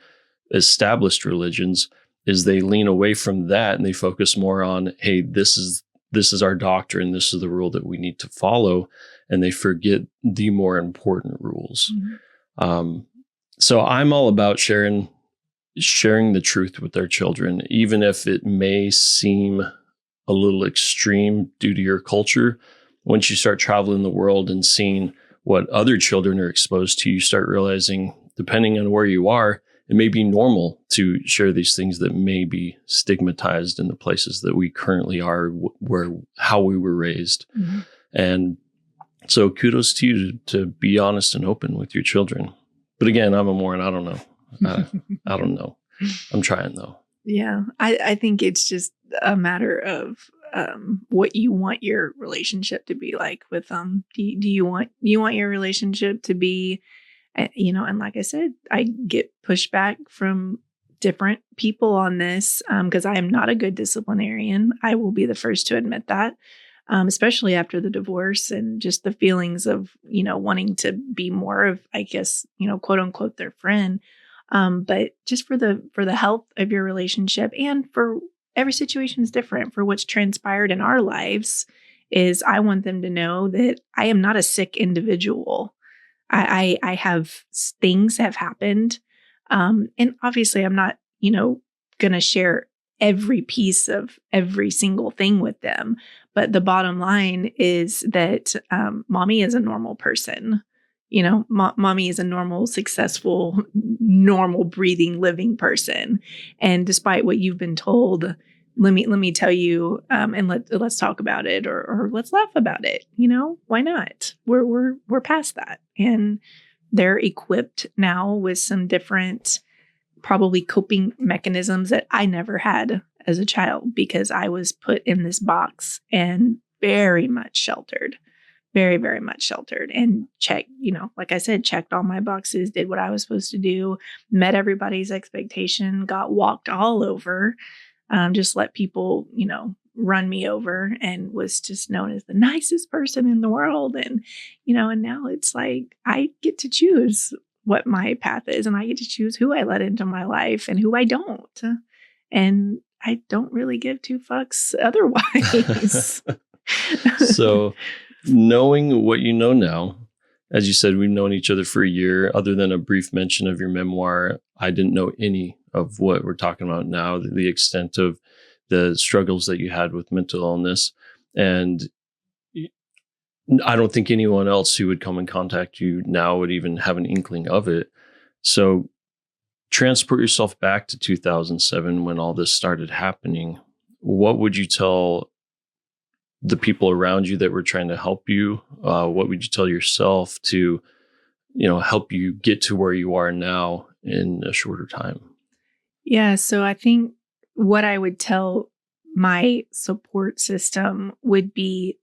established religions is they lean away from that and they focus more on, hey, this is our doctrine. This is the rule that we need to follow. And they forget the more important rules. Mm-hmm. So I'm all about sharing the truth with our children, even if it may seem a little extreme due to your culture. Once you start traveling the world and seeing what other children are exposed to, you start realizing, depending on where you are, it may be normal to share these things that may be stigmatized in the places that we currently are, how we were raised. Mm-hmm. And so kudos to you to be honest and open with your children. But again, I'm a Mormon. I don't know. I don't know. I'm trying though. Yeah. I think it's just a matter of what you want your relationship to be like with them. Do you want your relationship to be, and like I said, I get pushback from different people on this because I am not a good disciplinarian. I will be the first to admit that. Especially after the divorce and just the feelings of, wanting to be more of, I guess, quote unquote, their friend. But just for the health of your relationship and for every situation is different for what's transpired in our lives is I want them to know that I am not a sick individual. I have things have happened. And obviously I'm not, going to share every piece of every single thing with them. But the bottom line is that mommy is a normal person. Mommy is a normal, successful, normal, breathing, living person. And despite what you've been told, let me tell you, and let's talk about it, or let's laugh about it. Why not? We're past that, and they're equipped now with some different, probably coping mechanisms that I never had as a child because I was put in this box and very much sheltered. Very, very much sheltered and checked, like I said, checked all my boxes, did what I was supposed to do, met everybody's expectation, got walked all over, just let people, run me over and was just known as the nicest person in the world. And, and now it's like, I get to choose what my path is and I get to choose who I let into my life and who I don't. And I don't really give two fucks otherwise. So knowing what you know now, as you said, we've known each other for a year. Other than a brief mention of your memoir, I didn't know any of what we're talking about now, the extent of the struggles that you had with mental illness. And I don't think anyone else who would come and contact you now would even have an inkling of it. So transport yourself back to 2007 when all this started happening. What would you tell the people around you that were trying to help you? What would you tell yourself to, help you get to where you are now in a shorter time? Yeah. So I think what I would tell my support system would be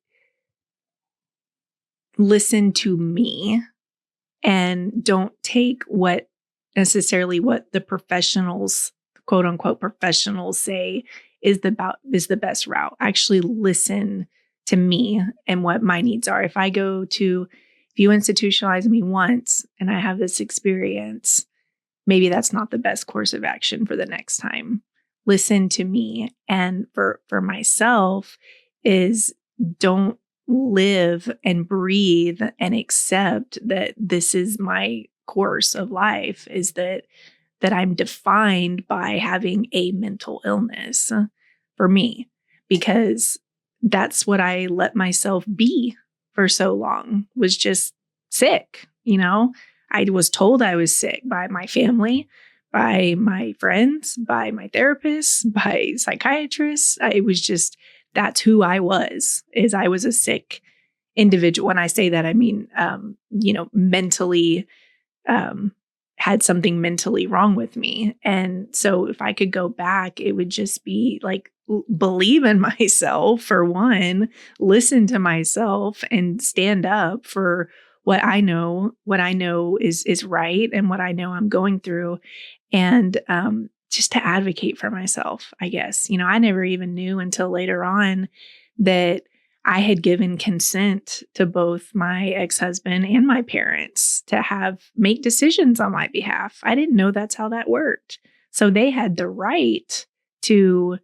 listen to me and don't take what the professionals, quote unquote professionals, say is the best route. Actually listen to me and what my needs are. If you institutionalize me once and I have this experience, maybe that's not the best course of action for the next time. Listen to me. And for myself is don't live and breathe and accept that this is my course of life, is that I'm defined by having a mental illness for me, because that's what I let myself be for so long, was just sick. I was told I was sick by my family, by my friends, by my therapist, by psychiatrists. That's who I was a sick individual. When I say that, I mean, mentally, had something mentally wrong with me. And so if I could go back, it would just be like, believe in myself for one, listen to myself and stand up for what I know is right and what I know I'm going through. And, just to advocate for myself, I guess. I never even knew until later on that I had given consent to both my ex-husband and my parents to make decisions on my behalf. I didn't know that's how that worked. So they had the right to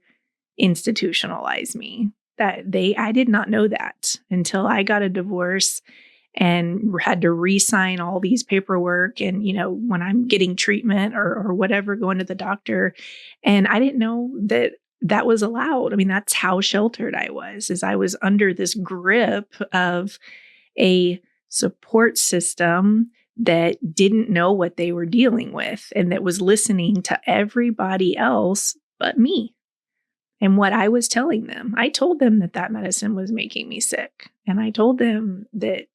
institutionalize me. I did not know that until I got a divorce and had to re-sign all these paperwork. And, when I'm getting treatment or whatever, going to the doctor. And I didn't know that was allowed. I mean, that's how sheltered I was under this grip of a support system that didn't know what they were dealing with and that was listening to everybody else but me and what I was telling them. I told them that medicine was making me sick. And I told them that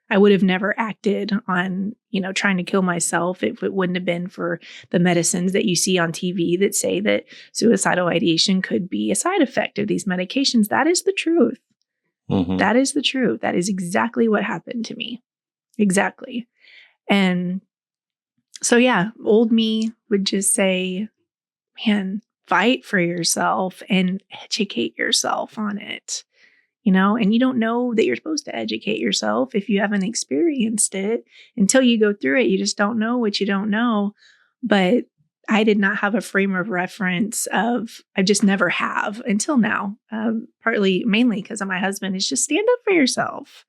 I would have never acted on, trying to kill myself if it wouldn't have been for the medicines that you see on TV that say that suicidal ideation could be a side effect of these medications. That is the truth. Mm-hmm. That is the truth. That is exactly what happened to me. Exactly. And so, yeah, old me would just say, man, fight for yourself and educate yourself on it. And you don't know that you're supposed to educate yourself if you haven't experienced it. Until you go through it, you just don't know what you don't know. But I did not have a frame of reference I just never have until now. Mainly because of my husband, is just stand up for yourself,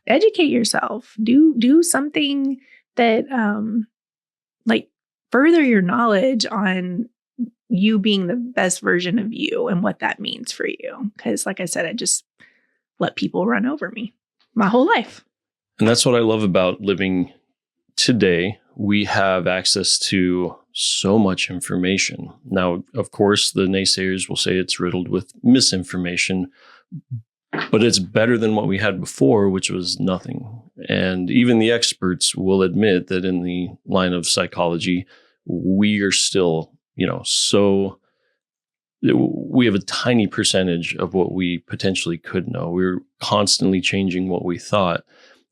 educate yourself, do something that, further your knowledge on you being the best version of you and what that means for you. Because like I said, I just let people run over me my whole life. And that's what I love about living today. We have access to so much information. Now, of course, the naysayers will say it's riddled with misinformation, but it's better than what we had before, which was nothing. And even the experts will admit that in the line of psychology, we are still so we have a tiny percentage of what we potentially could know. We're constantly changing what we thought.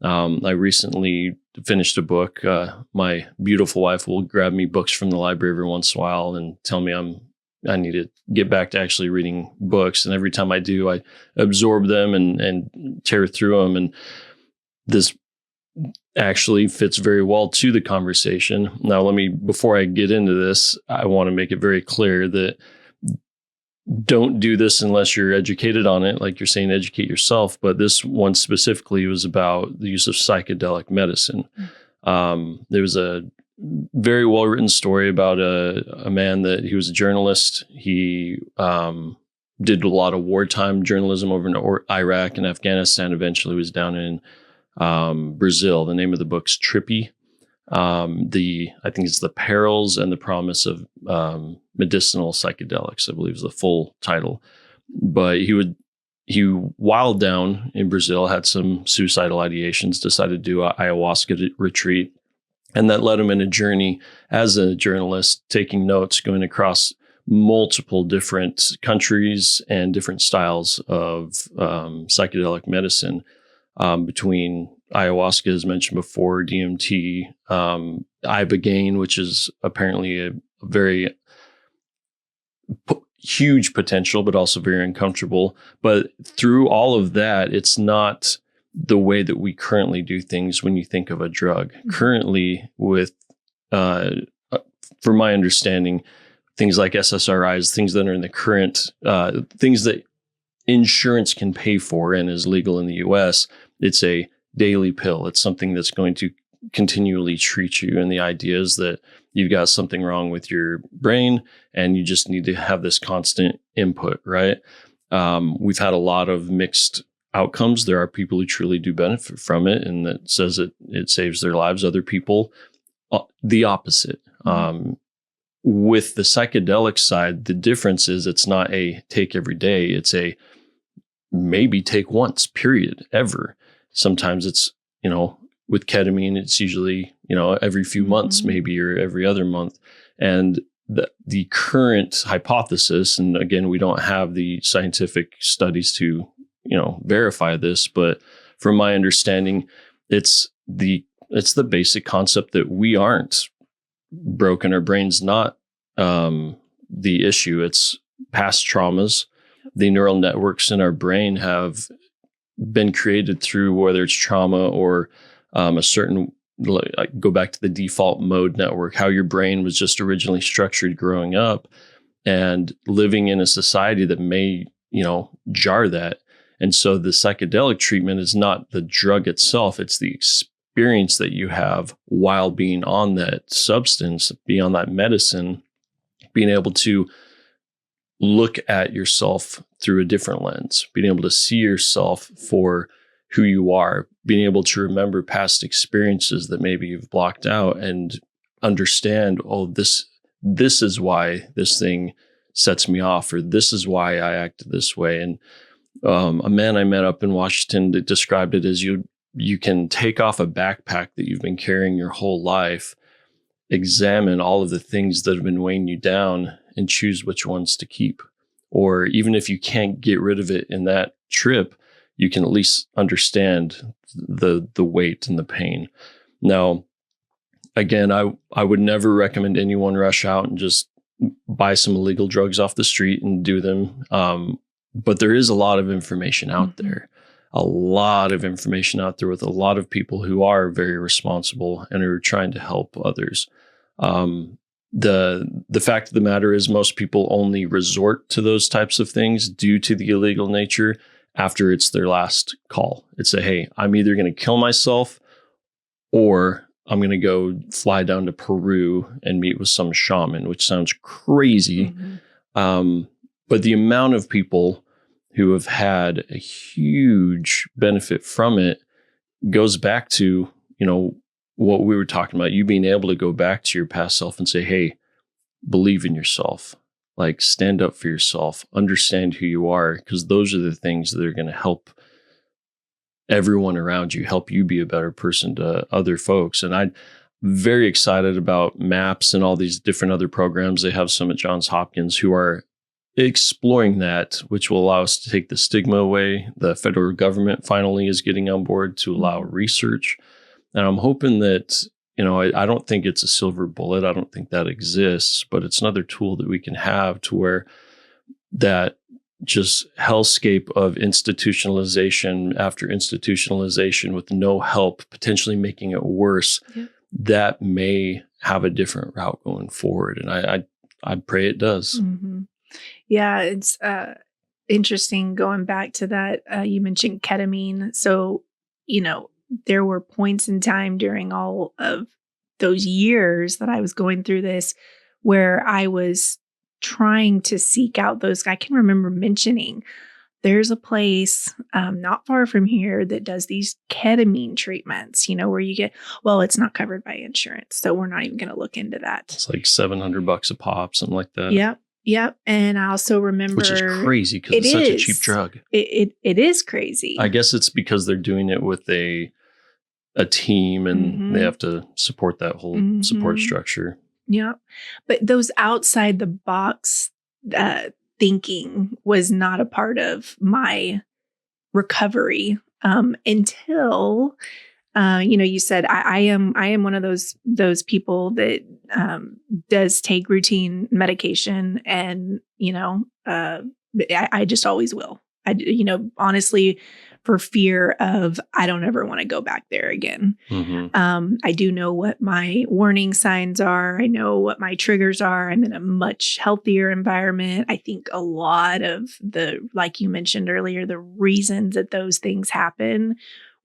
I recently finished a book. My beautiful wife will grab me books from the library every once in a while and tell me I need to get back to actually reading books. And every time I do, I absorb them and tear through them. And this actually fits very well to the conversation. Now, before I get into this, I want to make it very clear that don't do this unless you're educated on it. Like you're saying, educate yourself. But this one specifically was about the use of psychedelic medicine. There was a very well-written story about a man that he was a journalist. He did a lot of wartime journalism over in Iraq and Afghanistan. Eventually was down in Brazil. The name of the book's Trippy. I think it's The Perils and the Promise of Medicinal Psychedelics, I believe is the full title. But he while down in Brazil, had some suicidal ideations, decided to do an ayahuasca retreat. And that led him in a journey as a journalist, taking notes, going across multiple different countries and different styles of psychedelic medicine between ayahuasca is mentioned before, DMT, ibogaine, which is apparently a very huge potential, but also very uncomfortable. But through all of that, it's not the way that we currently do things when you think of a drug. Currently, with, for my understanding, things like SSRIs, things that are in the current, things that insurance can pay for and is legal in the US, it's a daily pill. It's something that's going to continually treat you. And the idea is that you've got something wrong with your brain and you just need to have this constant input, right? We've had a lot of mixed outcomes. There are people who truly do benefit from it and that says it saves their lives. Other people, the opposite. With the psychedelic side, the difference is it's not a take every day. It's a maybe take once, period, ever. Sometimes it's, with ketamine, it's usually, every few months, maybe, or every other month. And the current hypothesis, and again, we don't have the scientific studies to, verify this, but from my understanding, it's the basic concept that we aren't broken. Our brain's not the issue. It's past traumas. The neural networks in our brain have been created through whether it's trauma or a certain, go back to the default mode network, how your brain was just originally structured growing up and living in a society that may, jar that. And so the psychedelic treatment is not the drug itself. It's the experience that you have while being on that substance, being on that medicine, being able to look at yourself through a different lens, being able to see yourself for who you are, being able to remember past experiences that maybe you've blocked out and understand, this is why this thing sets me off, or this is why I acted this way. And a man I met up in Washington that described it as you can take off a backpack that you've been carrying your whole life, examine all of the things that have been weighing you down and choose which ones to keep. Or even if you can't get rid of it in that trip, you can at least understand the weight and the pain. Now, again, I would never recommend anyone rush out and just buy some illegal drugs off the street and do them. But there is a lot of information out there. A lot of information out there with a lot of people who are very responsible and are trying to help others. The fact of the matter is most people only resort to those types of things due to the illegal nature after it's their last call. It's hey, I'm either going to kill myself or I'm going to go fly down to Peru and meet with some shaman, which sounds crazy. But the amount of people who have had a huge benefit from it goes back to, what we were talking about, you being able to go back to your past self and say, hey, believe in yourself, like stand up for yourself, understand who you are, because those are the things that are going to help everyone around you, help you be a better person to other folks. And I'm very excited about MAPS and all these different other programs they have some at Johns Hopkins who are exploring that, which will allow us to take the stigma away. The federal government finally is getting on board to allow research. And I'm hoping that, I don't think it's a silver bullet. I don't think that exists, but it's another tool that we can have to where that just hellscape of institutionalization after institutionalization with no help, potentially making it worse, that may have a different route going forward. And I pray it does. Yeah, it's interesting going back to that. You mentioned ketamine. So, there were points in time during all of those years that I was going through this where I was trying to seek out those. I can remember mentioning there's a place not far from here that does these ketamine treatments, where you get, it's not covered by insurance. So we're not even going to look into that. It's like $700 a pop, something like that. Yep. And I also remember, which is crazy because it's such a cheap drug. It is crazy. I guess it's because they're doing it with a team and they have to support that whole support structure. Yeah. But those outside the box thinking was not a part of my recovery until You said I am one of those people that does take routine medication, and I just always will. Honestly, for fear of I don't ever want to go back there again. I do know what my warning signs are. I know what my triggers are. I'm in a much healthier environment. I think a lot of like you mentioned earlier, the reasons that those things happen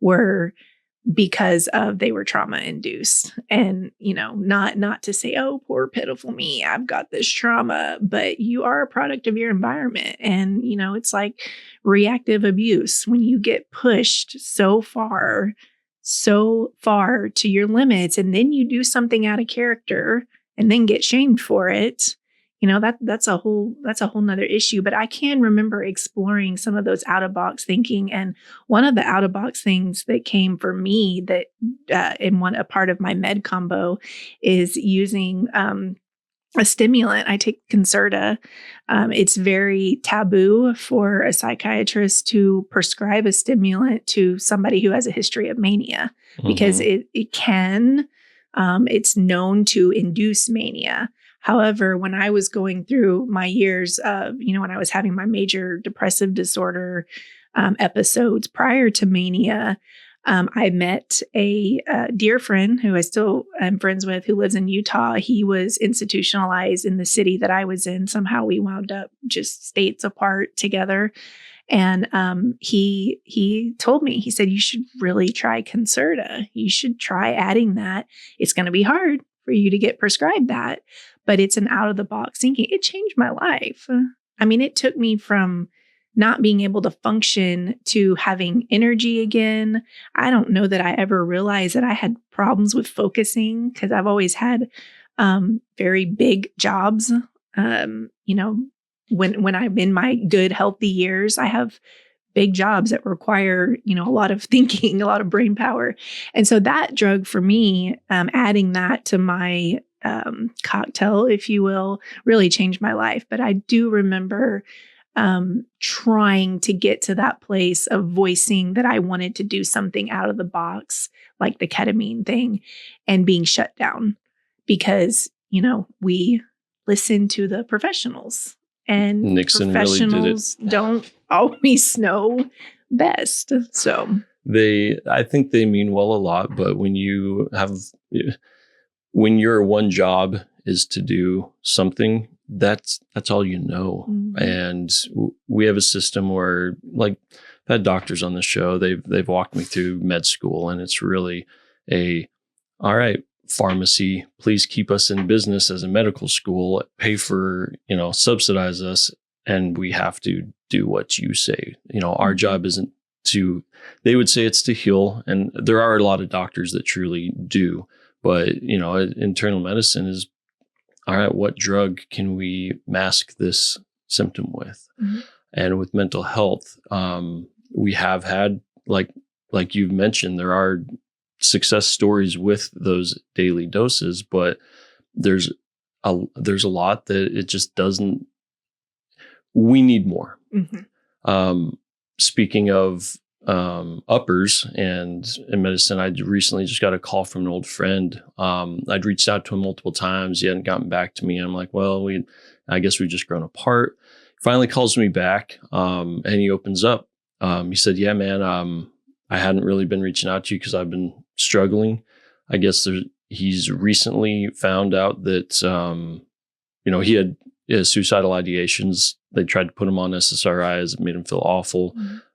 were because they were trauma induced. And, not to say, oh, poor pitiful me, I've got this trauma, but you are a product of your environment. And, it's like reactive abuse. When you get pushed so far to your limits, and then you do something out of character and then get shamed for it, that's a whole nother issue. But I can remember exploring some of those out of box thinking. And one of the out of box things that came for me that a part of my med combo is using a stimulant. I take Concerta. It's very taboo for a psychiatrist to prescribe a stimulant to somebody who has a history of mania because it can, it's known to induce mania. However, when I was going through my years of, when I was having my major depressive disorder episodes prior to mania, I met a dear friend who I still am friends with, who lives in Utah. He was institutionalized in the city that I was in. Somehow we wound up just states apart together. And he told me, he said, you should really try Concerta. You should try adding that. It's going to be hard for you to get prescribed that, but it's an out of the box thinking. It changed my life. I mean, it took me from not being able to function to having energy again. I don't know that I ever realized that I had problems with focusing because I've always had very big jobs. When I'm in my good, healthy years, I have big jobs that require, a lot of thinking, a lot of brain power. And so that drug for me, adding that to my cocktail, if you will, really changed my life. But I do remember trying to get to that place of voicing that I wanted to do something out of the box, like the ketamine thing, and being shut down because, we listen to the professionals, and Nixon professionals really did it. Don't always know best. So I think they mean well a lot, but when your one job is to do something, that's all you know. Mm-hmm. And we have a system where, like, I've had doctors on the show, they've walked me through med school, and it's really all right, pharmacy, please keep us in business as a medical school, pay for, subsidize us, and we have to do what you say. Our job isn't to, they would say it's to heal, and there are a lot of doctors that truly do, but internal medicine is, all right, what drug can we mask this symptom with? Mm-hmm. And with mental health, we have had, like you've mentioned, there are success stories with those daily doses, but there's a lot that it just doesn't. We need more. Mm-hmm. Speaking of uppers and in medicine, I recently just got a call from an old friend. I'd reached out to him multiple times. He hadn't gotten back to me. I'm like, well, I guess we've just grown apart. Finally calls me back, and he opens up. He said, yeah, man, I hadn't really been reaching out to you because I've been struggling. I guess he's recently found out that, he had suicidal ideations. They tried to put him on SSRIs. It made him feel awful.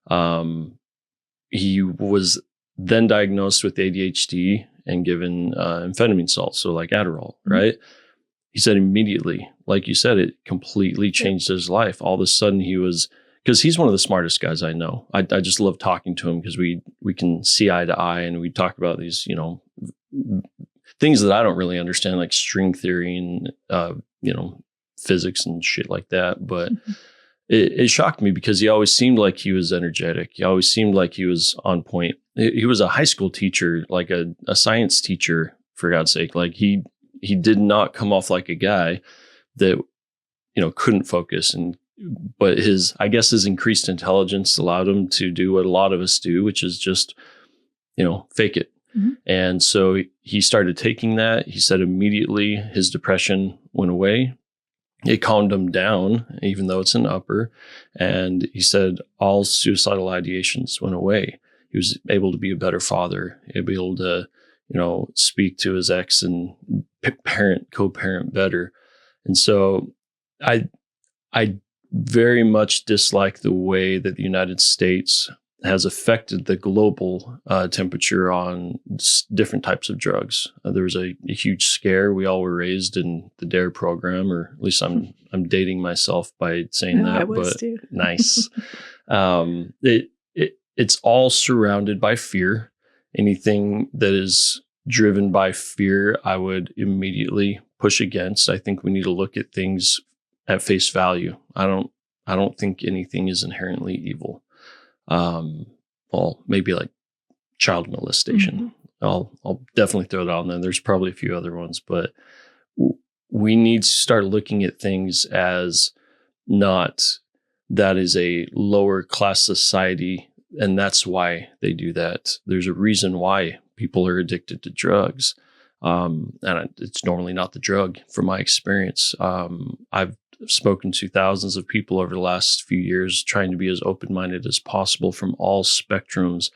Mm-hmm. He was then diagnosed with ADHD and given amphetamine salts, so like Adderall, mm-hmm. right? He said immediately, like you said, it completely changed his life. All of a sudden because he's one of the smartest guys I know. I just love talking to him because we can see eye to eye, and we talk about these, things that I don't really understand, like string theory and, physics and shit like that. But mm-hmm. it shocked me because he always seemed like he was energetic. He always seemed like he was on point. He was a high school teacher, like a science teacher, for God's sake. Like he did not come off like a guy that, couldn't focus. But his increased intelligence allowed him to do what a lot of us do, which is just, fake it. Mhm. And so he started taking that. He said immediately his depression went away. It calmed him down, even though it's an upper. And he said all suicidal ideations went away. He was able to be a better father. He'd be able to, speak to his ex and co-parent better. And so I very much dislike the way that the United States has affected the global temperature on different types of drugs. There was a huge scare. We all were raised in the DARE program, or at least I'm dating myself by saying that. I was but too. Nice. It's all surrounded by fear. Anything that is driven by fear, I would immediately push against. I think we need to look at things at face value. I don't think anything is inherently evil. Well, maybe like child molestation. Mm-hmm. I'll definitely throw that on there. There's probably a few other ones, but we need to start looking at things as not that is a lower class society, and that's why they do that. There's a reason why people are addicted to drugs. And it's normally not the drug from my experience. I've spoken to thousands of people over the last few years, trying to be as open-minded as possible from all spectrums.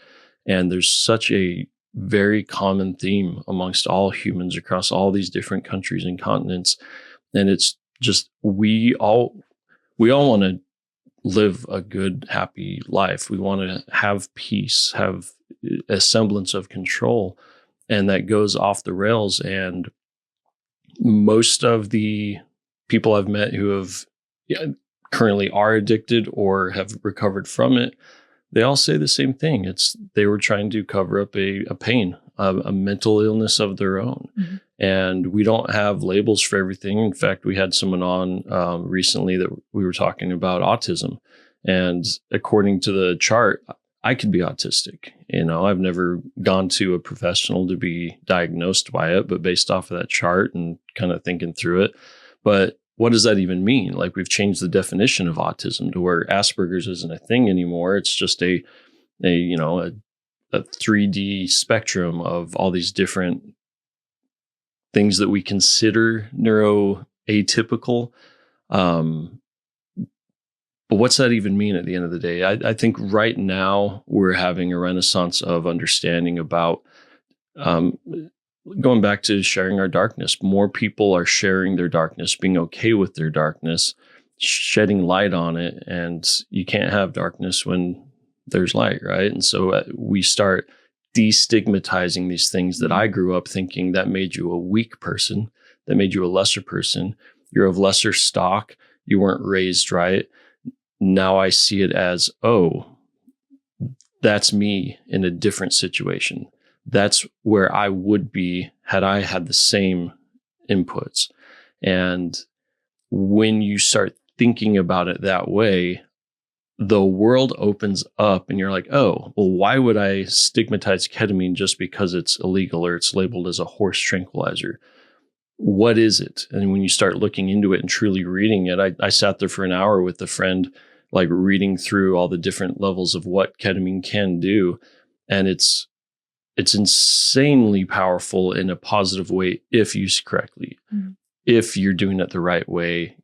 And there's such a very common theme amongst all humans across all these different countries and continents. And it's just, we all want to live a good, happy life. We want to have peace, have a semblance of control. And that goes off the rails. And most of the people I've met who have currently are addicted or have recovered from it, they all say the same thing. They were trying to cover up a pain, a mental illness of their own. Mm-hmm. And we don't have labels for everything. In fact, we had someone on recently that we were talking about autism. And according to the chart, I could be autistic. I've never gone to a professional to be diagnosed by it, but based off of that chart and kind of thinking through it. But what does that even mean? Like, we've changed the definition of autism to where Asperger's isn't a thing anymore. It's just a 3D spectrum of all these different things that we consider neuroatypical. But what's that even mean at the end of the day? I think right now we're having a renaissance of understanding about going back to sharing our darkness. More people are sharing their darkness, being okay with their darkness, shedding light on it. And you can't have darkness when there's light, right? And so we start destigmatizing these things that I grew up thinking that made you a weak person, that made you a lesser person. You're of lesser stock. You weren't raised right. Now I see it as, oh, that's me in a different situation. That's where I would be had I had the same inputs. And when you start thinking about it that way, the world opens up and you're like, oh, well, why would I stigmatize ketamine just because it's illegal or it's labeled as a horse tranquilizer? What is it? And when you start looking into it and truly reading it, I sat there for an hour with a friend, like reading through all the different levels of what ketamine can do. And it's insanely powerful in a positive way if used correctly. Mm-hmm. If you're doing it the right way.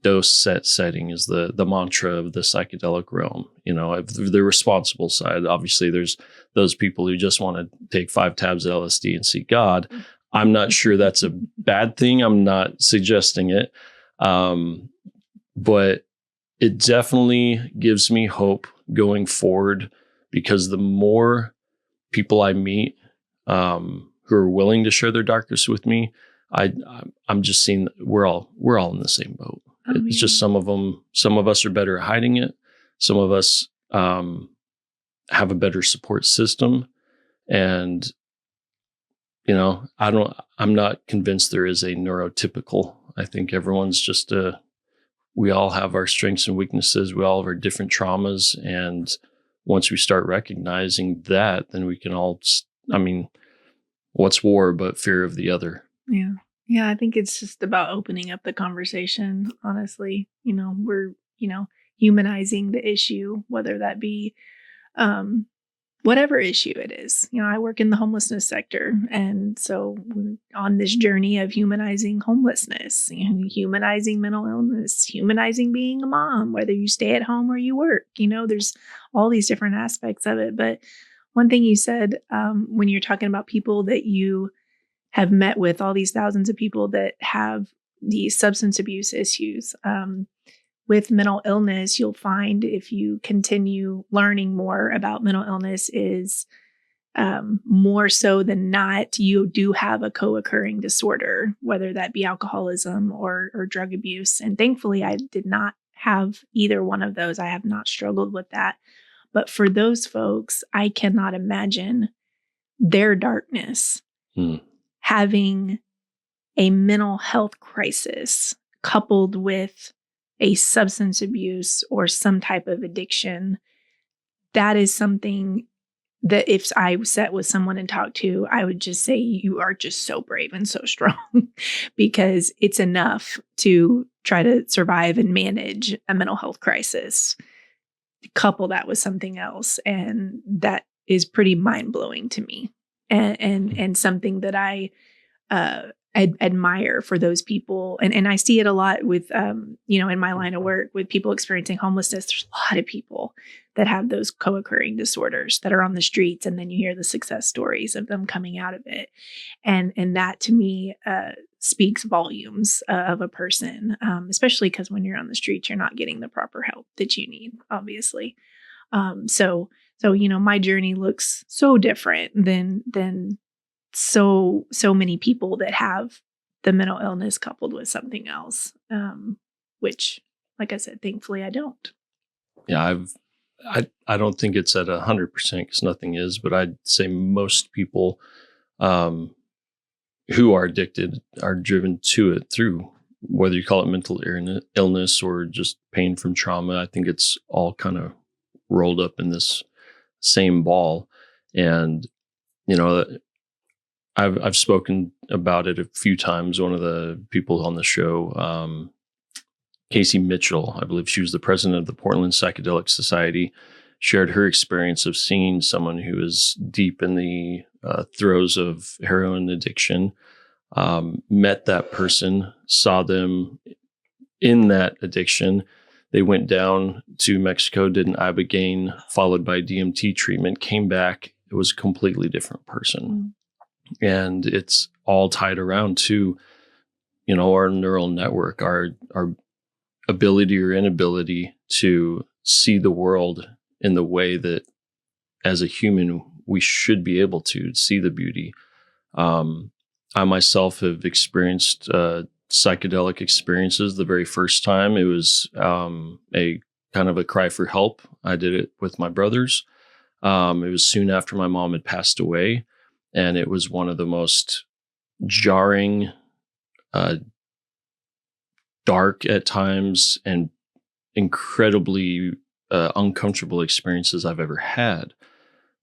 Dose setting is the mantra of the psychedelic realm. The responsible side, obviously there's those people who just want to take 5 tabs of LSD and see God. I'm not sure that's a bad thing. I'm not suggesting it. But it definitely gives me hope going forward, because the more people I meet who are willing to share their darkness with me, I'm just seeing that we're all in the same boat. It's just some of us are better at hiding it. Some of us have a better support system. And, I'm not convinced there is a neurotypical. I think everyone's just we all have our strengths and weaknesses. We all have our different traumas. And once we start recognizing that, then we can all, what's war but fear of the other? Yeah. Yeah. I think it's just about opening up the conversation. Honestly, we're, humanizing the issue, whether that be, whatever issue it is. I work in the homelessness sector. And so we're on this journey of humanizing homelessness, humanizing mental illness, humanizing being a mom, whether you stay at home or you work. There's all these different aspects of it. But one thing you said when you're talking about people that you have met with, all these thousands of people that have these substance abuse issues, with mental illness, you'll find if you continue learning more about mental illness is more so than not, you do have a co-occurring disorder, whether that be alcoholism or drug abuse. And thankfully, I did not have either one of those. I have not struggled with that. But for those folks, I cannot imagine their darkness having a mental health crisis coupled with a substance abuse or some type of addiction. That is something that if I sat with someone and talked to, I would just say, you are just so brave and so strong because it's enough to try to survive and manage a mental health crisis. Couple that with something else. And that is pretty mind blowing to me and something that I admire for those people. And I see it a lot with, in my line of work with people experiencing homelessness. There's a lot of people that have those co-occurring disorders that are on the streets. And then you hear the success stories of them coming out of it. And that to me speaks volumes of a person, especially because when you're on the streets, you're not getting the proper help that you need, obviously. So my journey looks so different than so many people that have the mental illness coupled with something else, which, like I said, thankfully I don't. Yeah, I don't think it's at 100% because nothing is, but I'd say most people who are addicted are driven to it through whether you call it mental illness or just pain from trauma. I think it's all kind of rolled up in this same ball. And, I've spoken about it a few times. One of the people on the show, Casey Mitchell, I believe she was the president of the Portland Psychedelic Society, shared her experience of seeing someone who is deep in the throes of heroin addiction, met that person, saw them in that addiction. They went down to Mexico, did an ibogaine, followed by DMT treatment, came back. It was a completely different person. And it's all tied around to, our neural network, our ability or inability to see the world in the way that as a human, we should be able to see the beauty. I myself have experienced psychedelic experiences. The very first time it was a kind of a cry for help. I did it with my brothers. It was soon after my mom had passed away. And it was one of the most jarring, dark at times, and incredibly uncomfortable experiences I've ever had.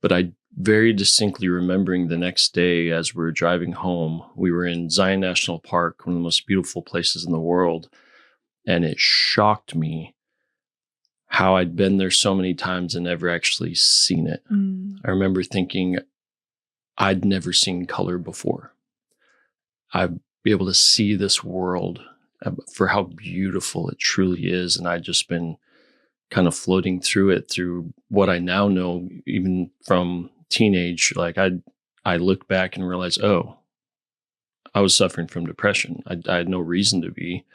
But I very distinctly remembering the next day as we were driving home, we were in Zion National Park, one of the most beautiful places in the world. And it shocked me how I'd been there so many times and never actually seen it. I remember thinking, I'd never seen color before. I'd be able to see this world for how beautiful it truly is. And I'd just been kind of floating through it through what I now know, even from teenage. Like I look back and realize, oh, I was suffering from depression. I had no reason to be.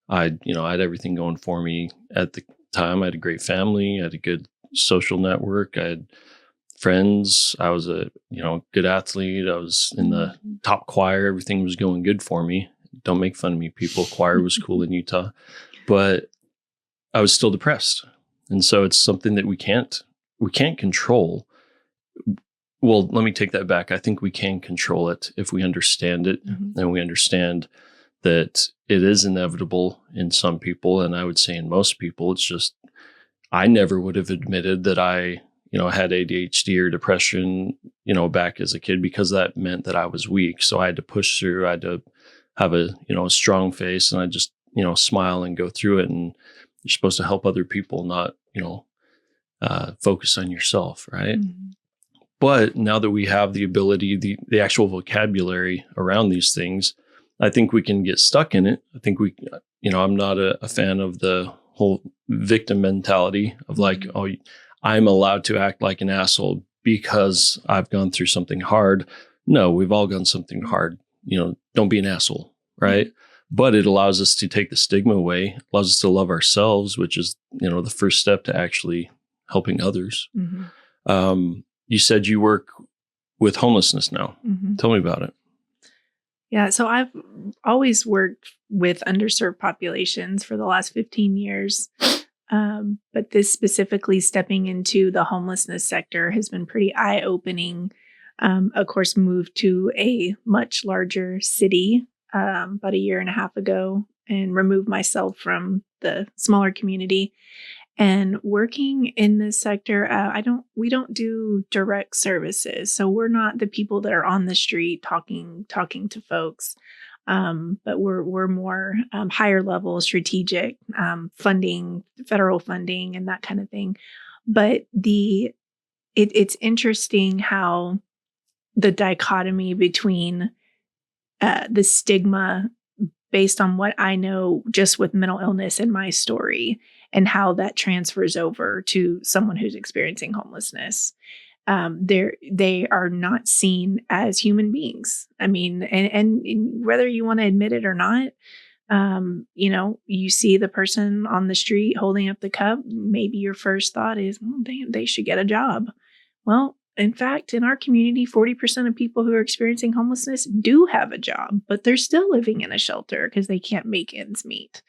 I had everything going for me at the time. I had a great family. I had a good social network. I had friends. I was a good athlete. I was in the top choir. Everything was going good for me. Don't make fun of me, people. Choir was cool in Utah, but I was still depressed. And so it's something that we can't control. Well, let me take that back. I think we can control it if we understand it, and we understand that it is inevitable in some people. And I would say in most people, it's just, I never would have admitted that I had ADHD or depression, back as a kid, because that meant that I was weak. So I had to push through. I had to have a strong face, and I just, smile and go through it. And you're supposed to help other people, not, focus on yourself. Right. But now that we have the ability, the actual vocabulary around these things, I think we can get stuck in it. I think I'm not a fan of the whole victim mentality of like, oh, I'm allowed to act like an asshole because I've gone through something hard. No, we've all gone something hard. Don't be an asshole, right? But it allows us to take the stigma away, allows us to love ourselves, which is, the first step to actually helping others. You said you work with homelessness now. Tell me about it. Yeah, so I've always worked with underserved populations for the last 15 years. But this specifically stepping into the homelessness sector has been pretty eye-opening. Of course, moved to a much larger city about a year and a half ago and removed myself from the smaller community. And working in this sector, we don't do direct services. So we're not the people that are on the street talking to folks. But we're more higher level strategic funding, federal funding, and that kind of thing. But it's interesting how the dichotomy between the stigma based on what I know just with mental illness and my story, and how that transfers over to someone who's experiencing homelessness. They are not seen as human beings. I mean, and whether you want to admit it or not, you see the person on the street holding up the cup. Maybe your first thought is, well, they should get a job. Well, in fact, in our community, 40% of people who are experiencing homelessness do have a job, but they're still living in a shelter because they can't make ends meet.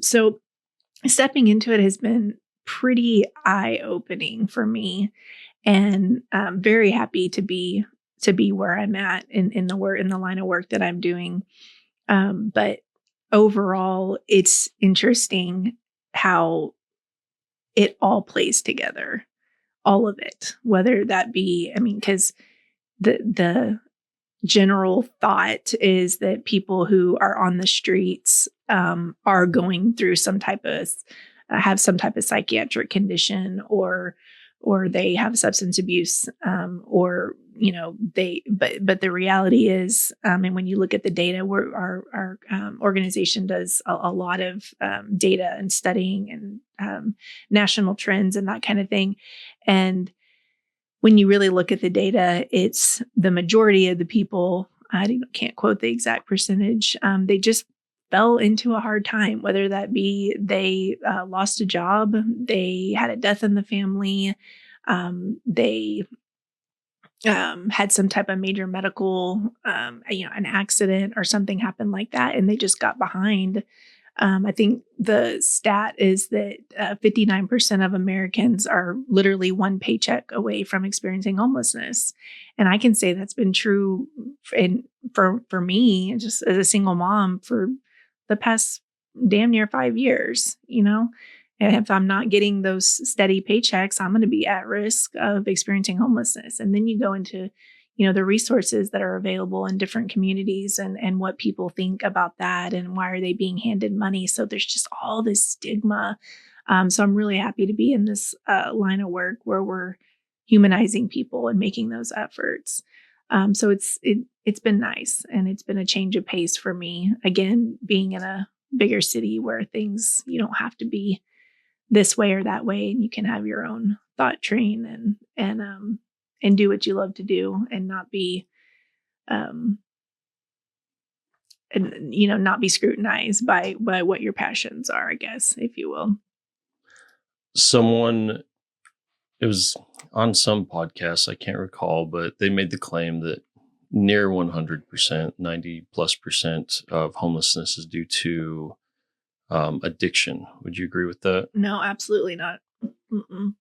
So stepping into it has been pretty eye-opening for me. And I'm very happy to be where I'm at in the line of work that I'm doing. But overall, it's interesting how it all plays together, all of it. Whether that be, because the general thought is that people who are on the streets are going through have some type of psychiatric condition, or they have substance abuse, but the reality is, and when you look at the data, our organization does a lot of data and studying and national trends and that kind of thing. And when you really look at the data, it's the majority of the people, I can't quote the exact percentage, they just fell into a hard time, whether that be they lost a job, they had a death in the family, they had some type of major medical, an accident or something happened like that, and they just got behind. I think the stat is that 59% of Americans are literally one paycheck away from experiencing homelessness. And I can say that's been true for me, just as a single mom, for the past damn near 5 years, And if I'm not getting those steady paychecks, I'm going to be at risk of experiencing homelessness. And then you go into the resources that are available in different communities and what people think about that and why are they being handed money. So there's just all this stigma. So I'm really happy to be in this line of work where we're humanizing people and making those efforts. So it's been nice, and it's been a change of pace for me. Again, being in a bigger city where things, you don't have to be this way or that way, and you can have your own thought train and do what you love to do, and not be, not be scrutinized by what your passions are, I guess, if you will. It was on some podcast, I can't recall, but they made the claim that near 100%, 90+% of homelessness is due to addiction. Would you agree with that? No, absolutely not. Mm-mm.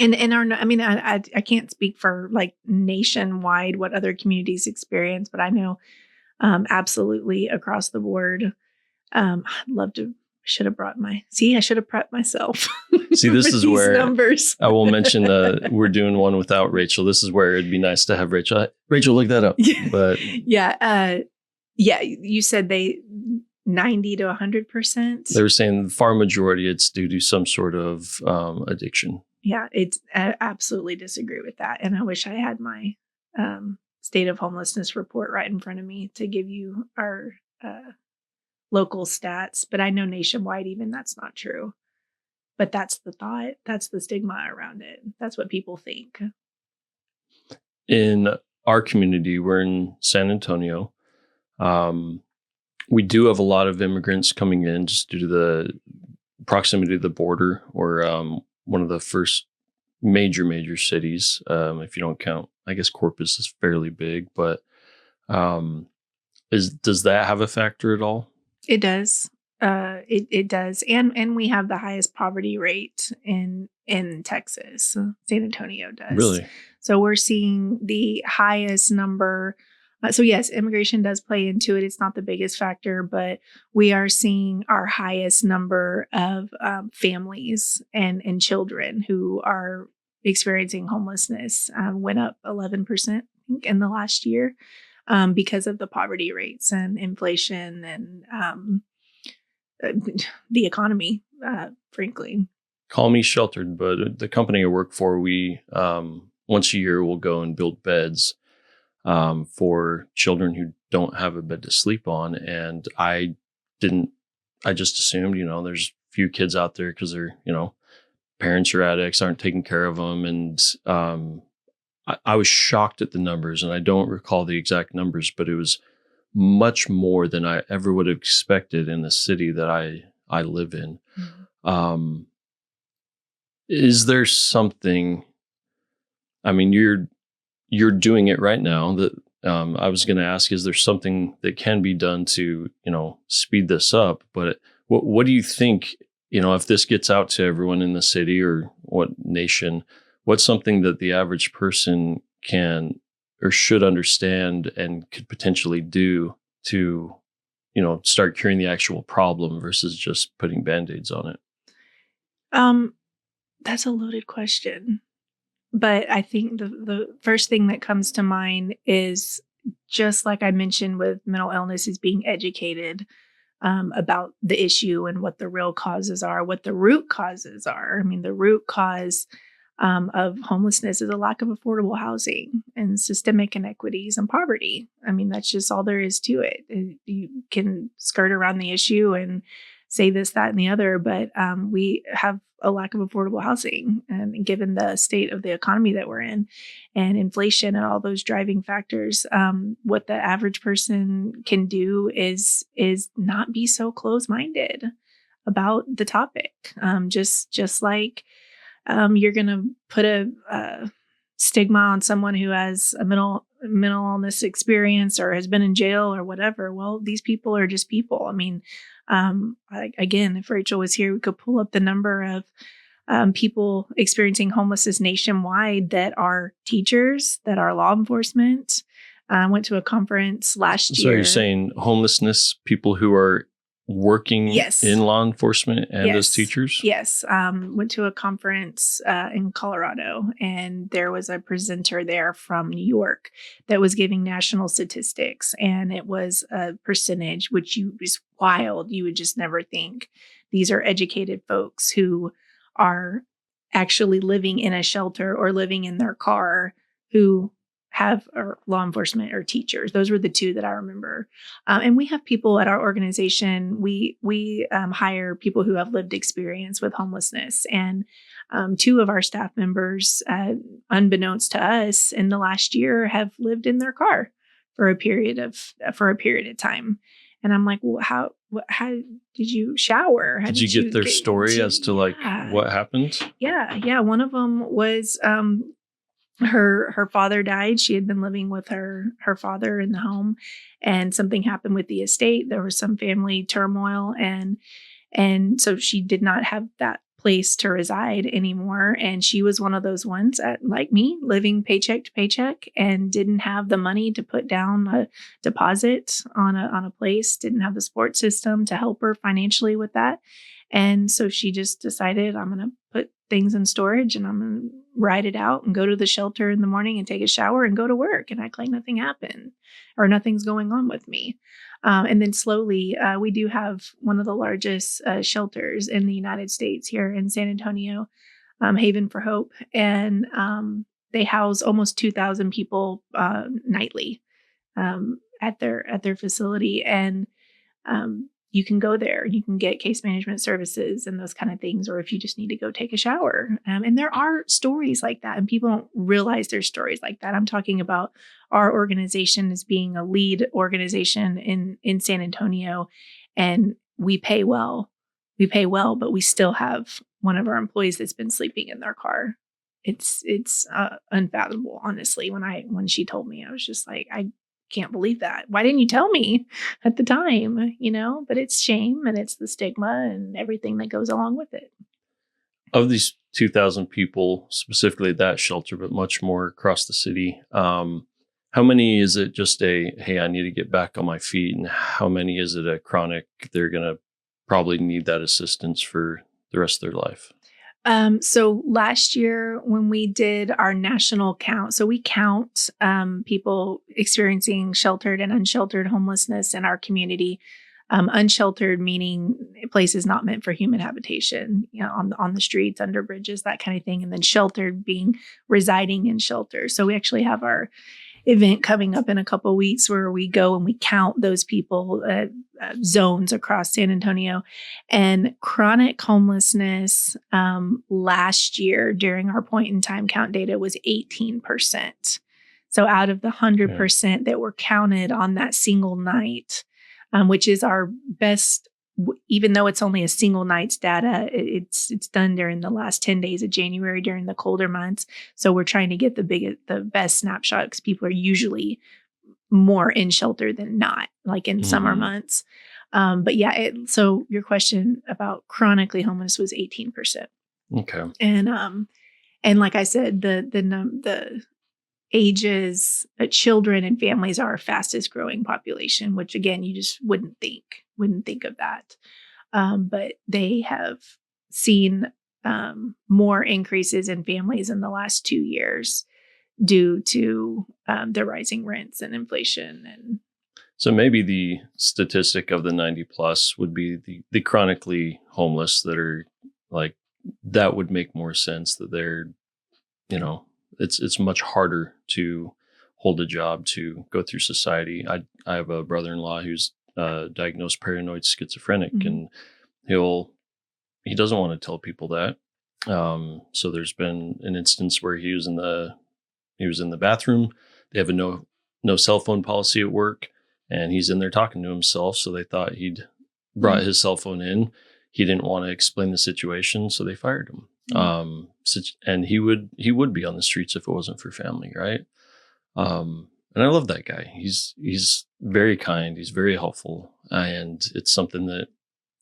I can't speak for like nationwide what other communities experience, but I know absolutely across the board. I'd love to. I should have prepped myself. See, this is where numbers. I will mention we're doing one without Rachel. This is where it'd be nice to have Rachel. Rachel, look that up. But you said 90 to 100%. They were saying the far majority it's due to some sort of addiction. Yeah, I absolutely disagree with that. And I wish I had my state of homelessness report right in front of me to give you our local stats. But I know nationwide, even that's not true. But that's the thought. That's the stigma around it. That's what people think. In our community, we're in San Antonio. We do have a lot of immigrants coming in just due to the proximity to the border. Or one of the first major cities. If you don't count, I guess Corpus is fairly big, but does that have a factor at all? It does. It does, and we have the highest poverty rate in Texas. San Antonio does. Really? So we're seeing the highest number. So yes, immigration does play into it. It's not the biggest factor, but we are seeing our highest number of families and children who are experiencing homelessness. Went up 11% in the last year. Because of the poverty rates and inflation and the economy, frankly. Call me sheltered, but the company I work for, we once a year will go and build beds for children who don't have a bed to sleep on. And I just assumed, there's a few kids out there because they're, parents are addicts, aren't taking care of them. And I was shocked at the numbers, and I don't recall the exact numbers, but it was much more than I ever would have expected in the city that I live in. Mm-hmm. Is there something? I mean, you're doing it right now. That I was going to ask: is there something that can be done to speed this up? But what do you think? If this gets out to everyone in the city or what nation? What's something that the average person can or should understand and could potentially do to, start curing the actual problem versus just putting Band-Aids on it? That's a loaded question. But I think the first thing that comes to mind is, just like I mentioned with mental illness, is being educated about the issue and what the real causes are, what the root causes are. I mean, the root cause of homelessness is a lack of affordable housing and systemic inequities and poverty. I mean, that's just all there is to it. You can skirt around the issue and say this, that, and the other, but we have a lack of affordable housing, and given the state of the economy that we're in and inflation and all those driving factors, what the average person can do is not be so closed-minded about the topic. Just like you're going to put a stigma on someone who has a mental illness experience or has been in jail or whatever. Well, these people are just people. I mean, again, if Rachel was here, we could pull up the number of people experiencing homelessness nationwide that are teachers, that are law enforcement. I went to a conference last year. So you're saying homelessness, people who are working in law enforcement and as teachers? Yes. Went to a conference in Colorado, and there was a presenter there from New York that was giving national statistics, and it was a percentage, which is wild. You would just never think. These are educated folks who are actually living in a shelter or living in their car who have law enforcement or teachers. Those were the two that I remember. And we have people at our organization. We hire people who have lived experience with homelessness. And two of our staff members, unbeknownst to us, in the last year have lived in their car for a period of time. And I'm like, well, how did you shower? How did you get their story as to what happened? Yeah. One of them was her father died. She had been living with her father in the home, and something happened with the estate. There was some family turmoil, and so she did not have that place to reside anymore. And she was one of those ones, like me, living paycheck to paycheck, and didn't have the money to put down a deposit on a place, didn't have the support system to help her financially with that. And so she just decided, I'm going to put things in storage and I'm going to ride it out and go to the shelter in the morning and take a shower and go to work and act like nothing happened or nothing's going on with me. And then slowly, we do have one of the largest shelters in the United States here in San Antonio. Haven for Hope, and they house almost 2,000 people nightly at their facility, and you can go there. You can get case management services and those kind of things, or if you just need to go take a shower. And there are stories like that, and people don't realize there's stories like that. I'm talking about our organization as being a lead organization in San Antonio, and we pay well. We pay well, but we still have one of our employees that's been sleeping in their car. It's unfathomable, honestly. When she told me, I was just like, I can't believe that. Why didn't you tell me at the time? But it's shame, and it's the stigma and everything that goes along with it. Of these 2,000 people, specifically that shelter, but much more across the city, how many is it just hey, I need to get back on my feet? And how many is it a chronic, they're going to probably need that assistance for the rest of their life? So last year when we did our national count, so we count people experiencing sheltered and unsheltered homelessness in our community. Unsheltered meaning places not meant for human habitation, on the streets, under bridges, that kind of thing. And then sheltered being residing in shelters. So we actually have our event coming up in a couple of weeks where we go and we count those people, zones across San Antonio. And chronic homelessness last year during our point in time count data was 18%. So out of the 100% that were counted on that single night, which is our best, even though it's only a single night's data, it's done during the last 10 days of January during the colder months. So we're trying to get the best snapshot, because people are usually more in shelter than not, like in summer months. But yeah, so your question about chronically homeless was 18%. Okay. And like I said, the ages, children and families are our fastest growing population, which again, you just wouldn't think of that. But they have seen more increases in families in the last 2 years due to the rising rents and inflation. And so maybe the statistic of the 90 plus would be the chronically homeless that are like, that would make more sense, that they're, it's much harder to hold a job, to go through society. I have a brother-in-law who's diagnosed paranoid schizophrenic, and he doesn't want to tell people that. So there's been an instance where he was in the bathroom. They have a no cell phone policy at work, and he's in there talking to himself. So they thought he'd brought his cell phone in. He didn't want to explain the situation, so they fired him. And he would be on the streets if it wasn't for family, right? And I love that guy. He's very kind. He's very helpful, and it's something that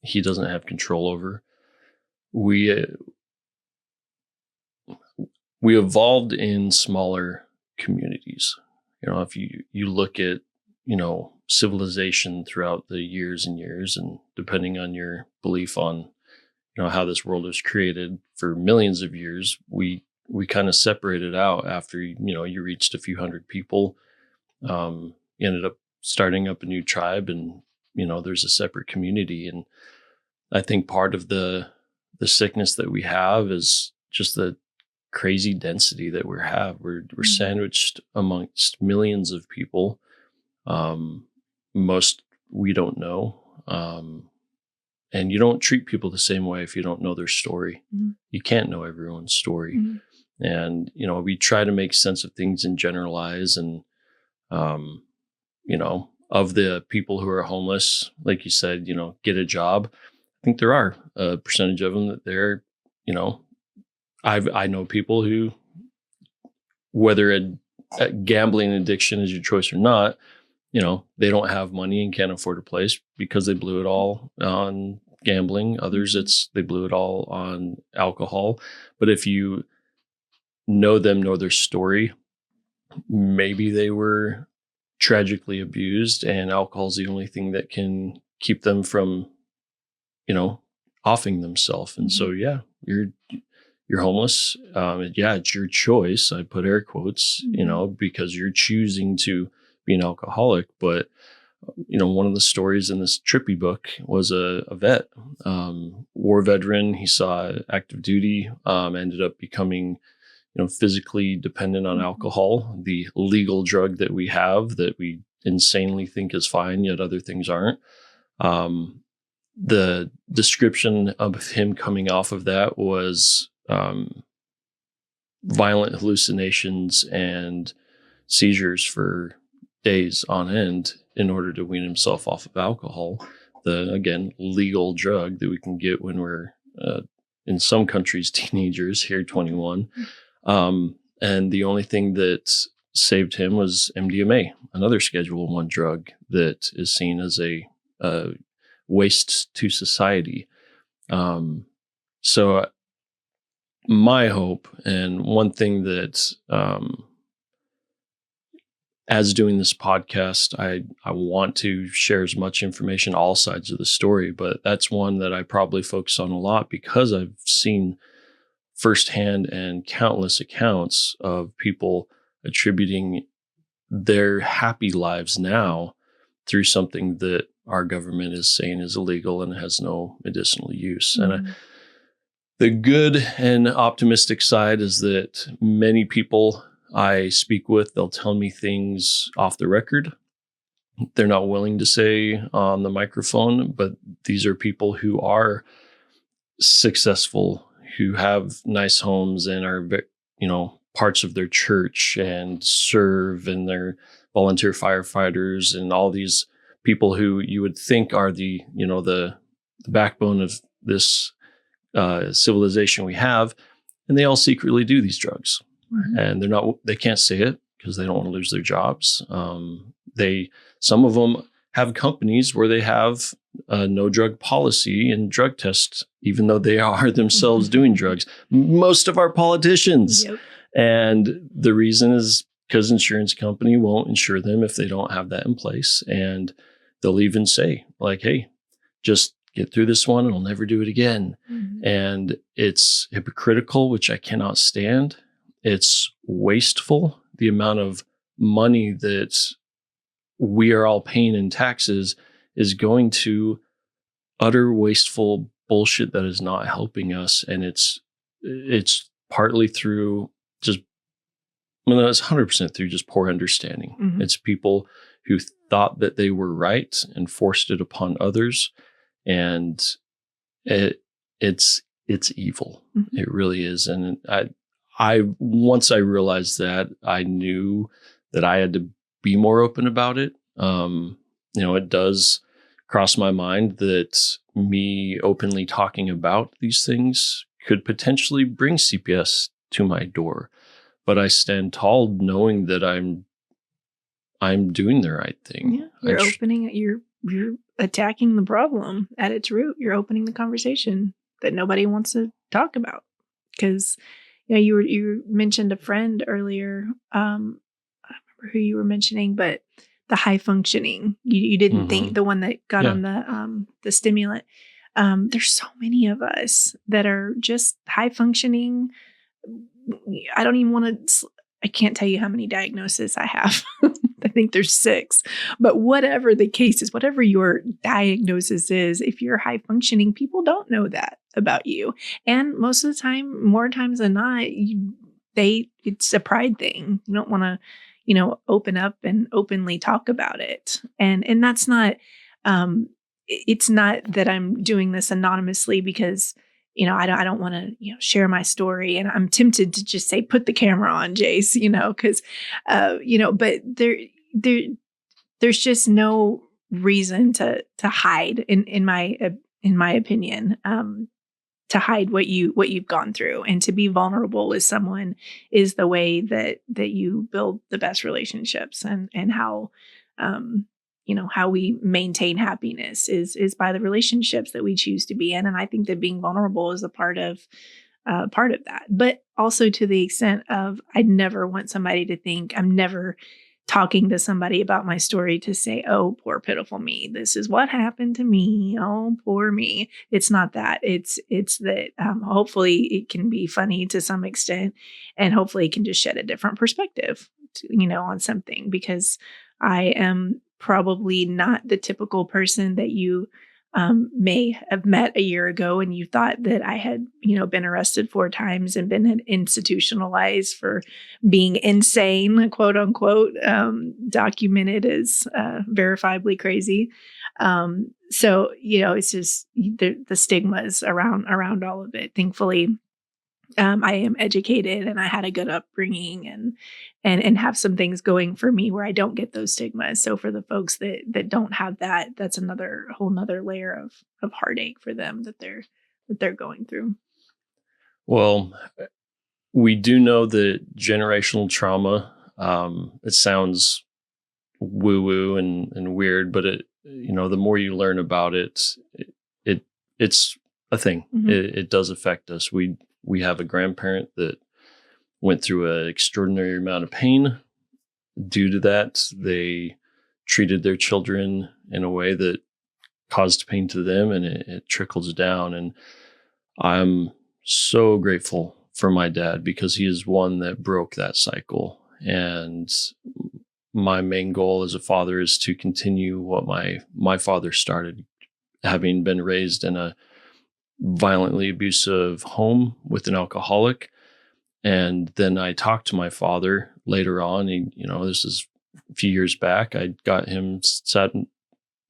he doesn't have control over. We evolved in smaller communities. If you look at civilization throughout the years and years, and depending on your belief on how this world was created, for millions of years, we kind of separated out after you reached a few hundred people. You ended up starting up a new tribe, and there's a separate community. And I think part of the sickness that we have is just the crazy density that we have. We're sandwiched amongst millions of people. Most we don't know. And you don't treat people the same way if you don't know their story. Mm-hmm. You can't know everyone's story. Mm-hmm. And, we try to make sense of things and generalize. And, of the people who are homeless, like you said, get a job. I think there are a percentage of them that they're, I know people who, whether a gambling addiction is your choice or not, they don't have money and can't afford a place because they blew it all on gambling. Others, they blew it all on alcohol. But if you know their story, maybe they were tragically abused, and alcohol is the only thing that can keep them from, offing themselves. And so, yeah, you're homeless. It's your choice. I put air quotes, because you're choosing to be an alcoholic, but one of the stories in this trippy book was a vet, war veteran. He saw active duty, ended up becoming, physically dependent on alcohol, the legal drug that we have that we insanely think is fine, yet other things aren't. The description of him coming off of that was violent hallucinations and seizures for days on end in order to wean himself off of alcohol, the, again, legal drug that we can get when we're, in some countries, teenagers, here 21. And the only thing that saved him was MDMA, another Schedule I drug that is seen as a waste to society. So my hope, and one thing that, as doing this podcast, I want to share as much information, all sides of the story, but that's one that I probably focus on a lot because I've seen firsthand and countless accounts of people attributing their happy lives now through something that our government is saying is illegal and has no medicinal use. And the good and optimistic side is that many people I speak with, they'll tell me things off the record. They're not willing to say on the microphone, but these are people who are successful, who have nice homes and are, parts of their church and serve, and they're volunteer firefighters and all these people who you would think are the backbone of this civilization we have, and they all secretly do these drugs. And they can't say it because they don't want to lose their jobs. Some of them have companies where they have no drug policy and drug tests, even though they are themselves doing drugs. Most of our politicians. Yep. And the reason is because insurance company won't insure them if they don't have that in place. And they'll even say, like, hey, just get through this one and I'll never do it again. And it's hypocritical, which I cannot stand. It's wasteful. The amount of money that we are all paying in taxes is going to utter wasteful bullshit that is not helping us. And it's partly through it's 100% through just poor understanding. It's people who thought that they were right and forced it upon others. And it's evil. It really is. And once I realized that, I knew that I had to be more open about it. It does cross my mind that me openly talking about these things could potentially bring CPS to my door, but I stand tall knowing that I'm doing the right thing. Yeah, you're attacking the problem at its root. You're opening the conversation that nobody wants to talk about because. You mentioned a friend earlier. I don't remember who you were mentioning, but the high functioning. You didn't think the one that got on the stimulant. There's so many of us that are just high functioning. I don't even want to. I can't tell you how many diagnoses I have. I think there's 6. But whatever the case is, whatever your diagnosis is, if you're high functioning, people don't know that about you. And most of the time, more times than not, it's a pride thing. You don't want to, open up and openly talk about it. And that's not, it's not that I'm doing this anonymously because I don't want to, share my story. And I'm tempted to just say, put the camera on, Jace, because, but there's just no reason to hide in my opinion, to hide what you've gone through, and to be vulnerable with someone is the way that you build the best relationships, and how, how we maintain happiness is by the relationships that we choose to be in. And I think that being vulnerable is a part of that, but also to the extent of, I'd never want somebody to think I'm never talking to somebody about my story to say, oh, poor pitiful me. This is what happened to me. Oh, poor me. It's not that. It's that hopefully it can be funny to some extent, and hopefully it can just shed a different perspective, on something, because I am probably not the typical person that you may have met a year ago, and you thought that I had, been arrested 4 times and been institutionalized for being insane, quote unquote, documented as verifiably crazy. So, it's just the stigmas around all of it. Thankfully, I am educated and I had a good upbringing and have some things going for me where I don't get those stigmas. So for the folks that don't have that, that's another whole nother layer of heartache for them that they're going through. Well, we do know that generational trauma, it sounds woo-woo and weird, but the more you learn about it's a thing. Mm-hmm. It does affect us. We have a grandparent that went through an extraordinary amount of pain. Due to that, they treated their children in a way that caused pain to them, and it trickles down. And I'm so grateful for my dad because he is one that broke that cycle. And my main goal as a father is to continue what my father started, having been raised in a violently abusive home with an alcoholic. And then I talked to my father later on. This is a few years back. I got him sat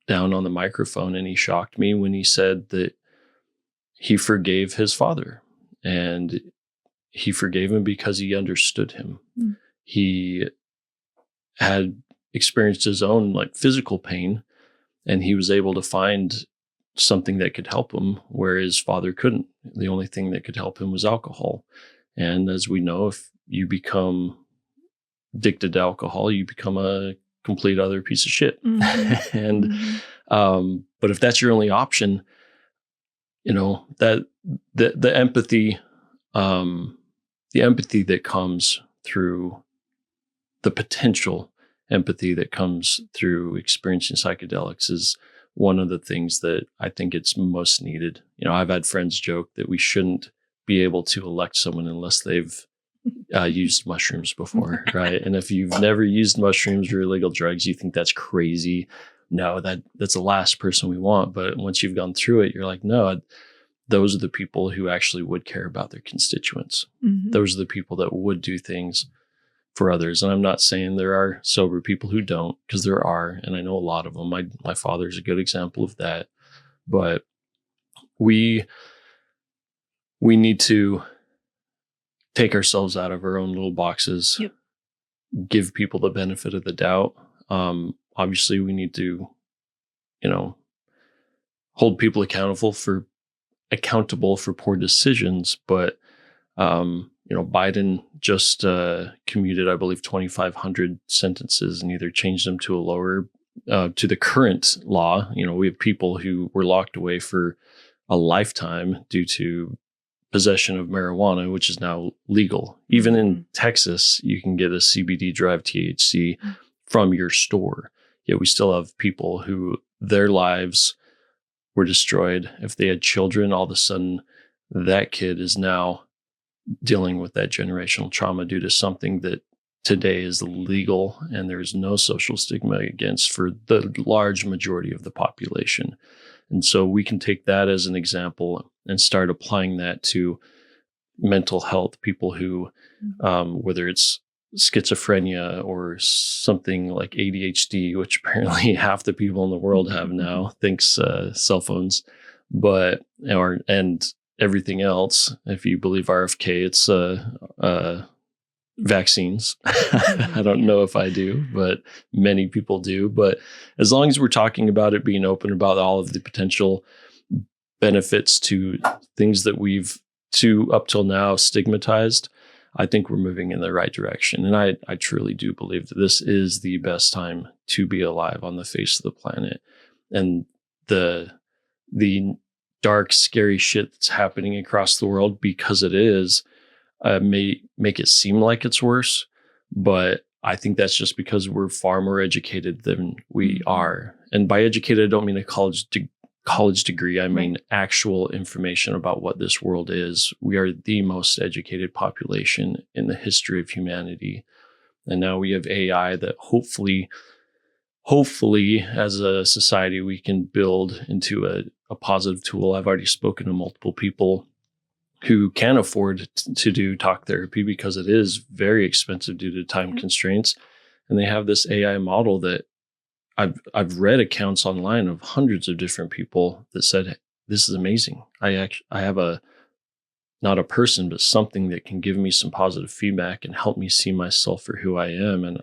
down on the microphone, and he shocked me when he said that he forgave his father, and he forgave him because he understood him. Mm. He had experienced his own physical pain, and he was able to find something that could help him where his father couldn't. The only thing that could help him was alcohol. And as we know, if you become addicted to alcohol, you become a complete other piece of shit. Mm-hmm. And mm-hmm. But if that's your only option, that the empathy that comes through, the potential empathy that comes through experiencing psychedelics is one of the things that I think it's most needed. I've had friends joke that we shouldn't be able to elect someone unless they've used mushrooms before, right? And if you've never used mushrooms or illegal drugs, you think that's crazy. No, that's the last person we want. But once you've gone through it, you're like, no, those are the people who actually would care about their constituents. Mm-hmm. Those are the people that would do things for others. And I'm not saying there are sober people who don't, because there are, and I know a lot of them. My father's a good example of that. But we need to take ourselves out of our own little boxes. Yep. Give people the benefit of the doubt. Obviously, we need to, hold people accountable for poor decisions. But Biden just commuted, I believe, 2,500 sentences and either changed them to a lower, to the current law. We have people who were locked away for a lifetime due to possession of marijuana, which is now legal. Even in Texas, you can get a CBD drive THC from your store. Yet we still have people who their lives were destroyed. If they had children, all of a sudden that kid is now dealing with that generational trauma due to something that today is legal and there's no social stigma against for the large majority of the population. And so we can take that as an example and start applying that to mental health, people who, whether it's schizophrenia or something like ADHD, which apparently half the people in the world have now, thanks cell phones, and everything else. If you believe RFK, it's vaccines. I don't know if I do, but many people do. But as long as we're talking about it, being open about all of the potential benefits to things that we've up till now stigmatized, I think we're moving in the right direction. And I truly do believe that this is the best time to be alive on the face of the planet. And the dark, scary shit that's happening across the world, because it is, may make it seem like it's worse, but I think that's just because we're far more educated than we are. And by educated, I don't mean a college degree. I mean actual information about what this world is. We are the most educated population in the history of humanity. And now we have AI that hopefully hopefully as a society, we can build into a positive tool. I've already spoken to multiple people who can afford to do talk therapy because it is very expensive due to time constraints. And they have this AI model that I've read accounts online of hundreds of different people that said, this is amazing. I have not a person, but something that can give me some positive feedback and help me see myself for who I am. And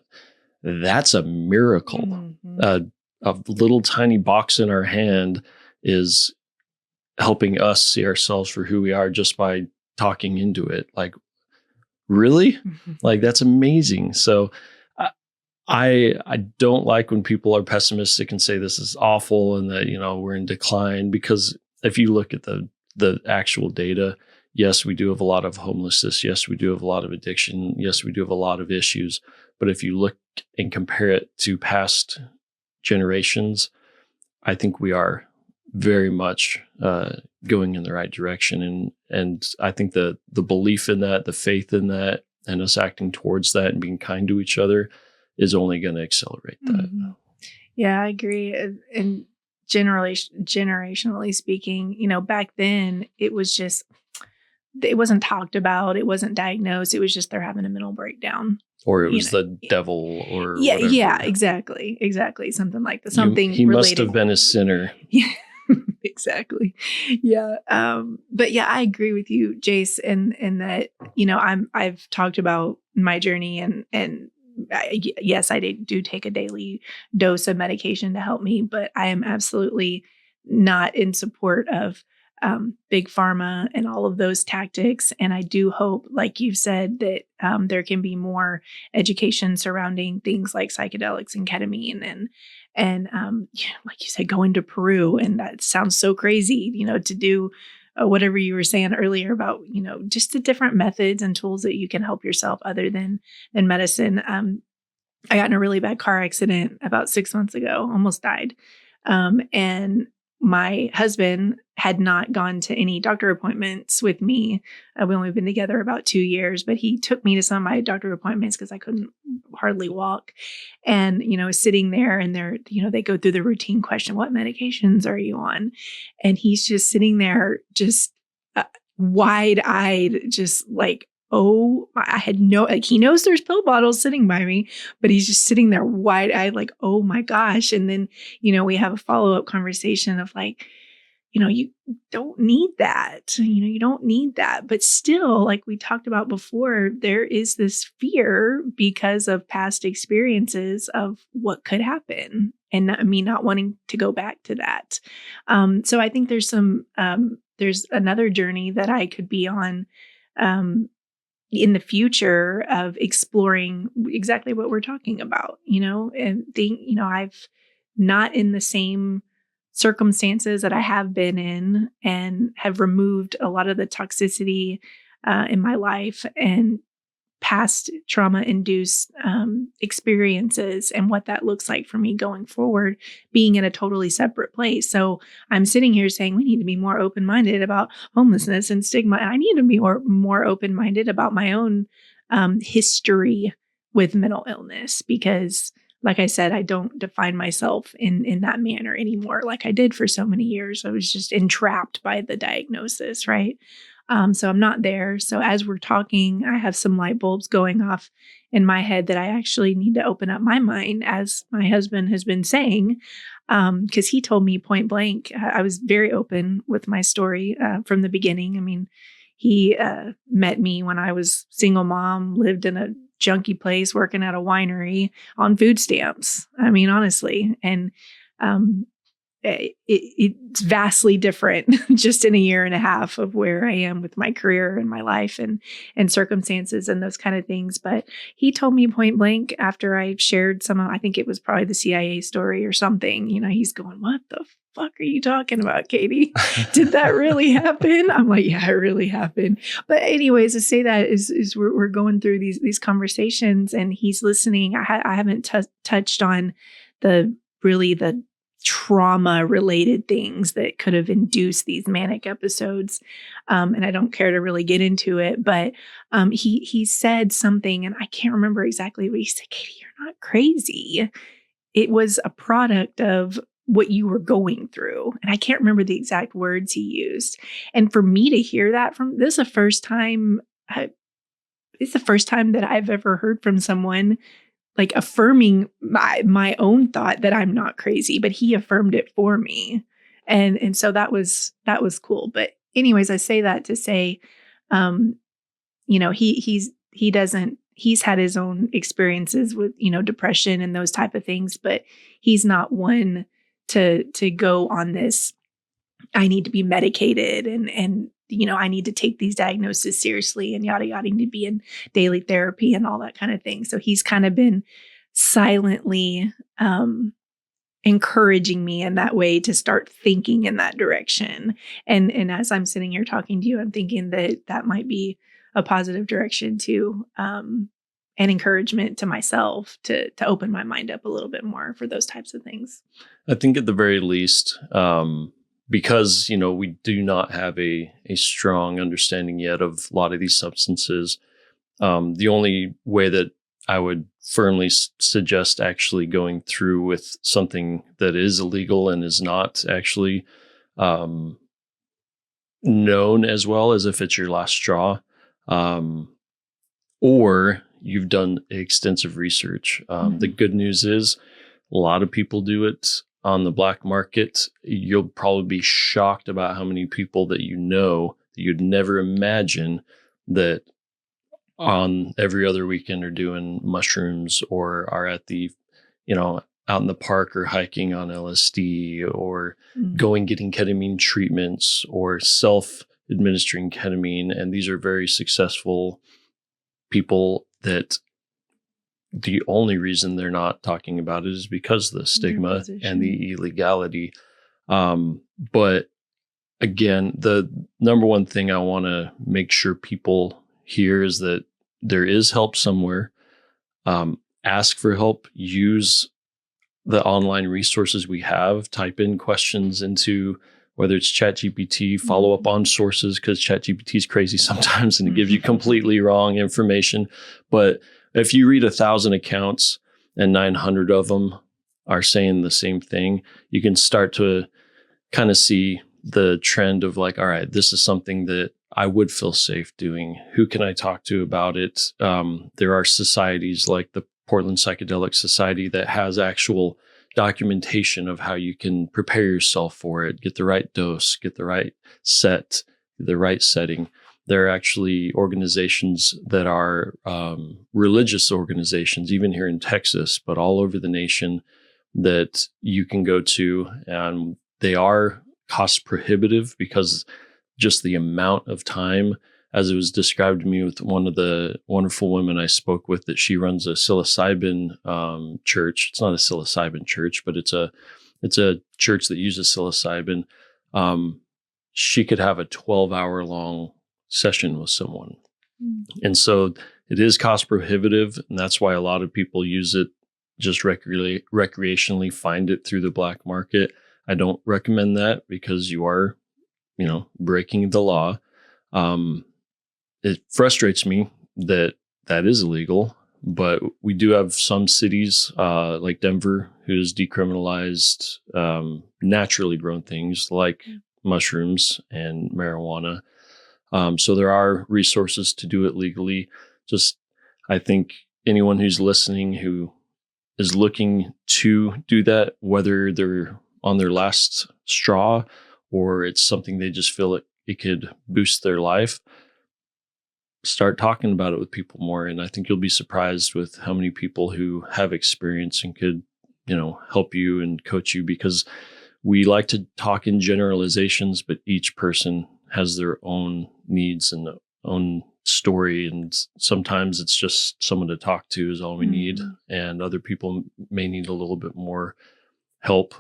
that's a miracle. Mm-hmm. A little tiny box in our hand is helping us see ourselves for who we are just by talking into it. Like, really? Mm-hmm. Like, that's amazing. So I don't like when people are pessimistic and say this is awful and that, we're in decline, because if you look at the actual data, yes, we do have a lot of homelessness. Yes, we do have a lot of addiction. Yes, we do have a lot of issues. But if you look and compare it to past generations, I think we are very much going in the right direction. And I think the belief in that, the faith in that, and us acting towards that and being kind to each other is only going to accelerate that. Mm-hmm. Yeah, I agree. And generationally speaking, back then it wasn't talked about. It wasn't diagnosed. It was just they're having a mental breakdown. Or it was the devil or yeah, whatever. Yeah, exactly. Something like that. He must have been a sinner. Yeah, exactly. Yeah. But yeah, I agree with you, Jace, in that, I've talked about my journey and yes, I do take a daily dose of medication to help me, but I am absolutely not in support of big pharma and all of those tactics. And I do hope, like you've said, that there can be more education surrounding things like psychedelics and ketamine and like you said, going to Peru. And that sounds so crazy, to do whatever you were saying earlier about, just the different methods and tools that you can help yourself other than medicine. I got in a really bad car accident about 6 months ago, almost died. And my husband had not gone to any doctor appointments with me. We only been together about 2 years, but he took me to some of my doctor appointments because I couldn't hardly walk. And, sitting there and they go through the routine question, what medications are you on? And he's just sitting there, just wide-eyed, just like, oh, I had he knows there's pill bottles sitting by me, but he's just sitting there wide-eyed, like, oh my gosh. And then, we have a follow-up conversation of like, you don't need that. You don't need that. But still, like we talked about before, there is this fear because of past experiences of what could happen and me not wanting to go back to that. So I think there's there's another journey that I could be on in the future of exploring exactly what we're talking about, and I've not in the same circumstances that I have been in and have removed a lot of the toxicity in my life and past trauma-induced experiences and what that looks like for me going forward, being in a totally separate place. So I'm sitting here saying we need to be more open-minded about homelessness and stigma. And I need to be more open-minded about my own history with mental illness because, like I said, I don't define myself in that manner anymore like I did for so many years. I was just entrapped by the diagnosis, right? So I'm not there. So as we're talking, I have some light bulbs going off in my head that I actually need to open up my mind, as my husband has been saying, because he told me point blank. I was very open with my story from the beginning. I mean, he met me when I was single mom, lived in a junky place, working at a winery on food stamps. I mean, honestly, and it's vastly different just in a year and a half of where I am with my career and my life and circumstances and those kind of things. But he told me point blank after I shared I think it was probably the CIA story or something, he's going, what the fuck are you talking about, Katie? Did that really happen? I'm like, yeah, it really happened. But anyways, to say that is we're going through these conversations and he's listening. I haven't touched on the trauma related things that could have induced these manic episodes. And I don't care to really get into it, but he said something and I can't remember exactly what he said. Katie, you're not crazy. it was a product of what you were going through. And I can't remember the exact words he used. And for me to hear that from this is the first time it's the first time that I've ever heard from someone like affirming my own thought that I'm not crazy, but he affirmed it for me. And so that was cool. But anyways, I say that to say, he's had his own experiences with, depression and those type of things, but he's not one to go on this, I need to be medicated and I need to take these diagnoses seriously and yada, yada, need to be in daily therapy and all that kind of thing. So he's kind of been silently encouraging me in that way to start thinking in that direction. And as I'm sitting here talking to you, I'm thinking that might be a positive direction too, and encouragement to myself to open my mind up a little bit more for those types of things. I think at the very least, because, we do not have a strong understanding yet of a lot of these substances. The only way that I would firmly suggest actually going through with something that is illegal and is not actually known as well as if it's your last straw, or you've done extensive research. The good news is a lot of people do it on the black market. You'll probably be shocked about how many people that that you'd never imagine that on every other weekend are doing mushrooms or are at the, out in the park or hiking on LSD or getting ketamine treatments or self-administering ketamine. And these are very successful people that the only reason they're not talking about it is because of the stigma and the illegality. But again, the number one thing I want to make sure people hear is that there is help somewhere. Ask for help. Use the online resources we have. Type in questions into whether it's ChatGPT, follow up on sources, because ChatGPT is crazy sometimes and it gives you completely wrong information. But if you read 1,000 accounts and 900 of them are saying the same thing, you can start to kind of see the trend of like, all right, this is something that I would feel safe doing. Who can I talk to about it? There are societies like the Portland Psychedelic Society that has actual documentation of how you can prepare yourself for it, get the right dose, get the right set, the right setting. There are actually organizations that are religious organizations, even here in Texas, but all over the nation that you can go to. And they are cost prohibitive because just the amount of time, as it was described to me with one of the wonderful women I spoke with, that she runs a psilocybin church. It's not a psilocybin church, but it's a church that uses psilocybin. She could have a 12-hour long session with someone. And so it is cost prohibitive. And that's why a lot of people use it just recreationally, find it through the black market. I don't recommend that because you are, breaking the law. It frustrates me that is illegal, but we do have some cities like Denver who's decriminalized naturally grown things like mushrooms and marijuana. So there are resources to do it legally. Just, I think anyone who's listening who is looking to do that, whether they're on their last straw or it's something they just feel it could boost their life, start talking about it with people more. And I think you'll be surprised with how many people who have experience and could, help you and coach you, because we like to talk in generalizations, but each person has their own needs and their own story. And sometimes it's just someone to talk to is all we need. And other people may need a little bit more help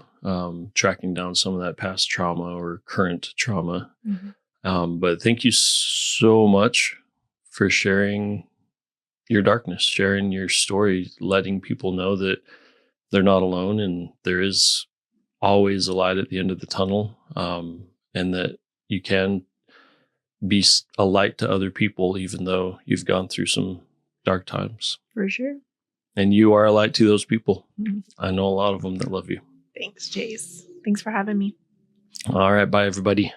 tracking down some of that past trauma or current trauma. But thank you so much for sharing your darkness, sharing your story, letting people know that they're not alone and there is always a light at the end of the tunnel, and that you can be a light to other people, even though you've gone through some dark times. For sure. And you are a light to those people. Mhm. I know a lot of them that love you. Thanks, Chase. Thanks for having me. All right. Bye, everybody.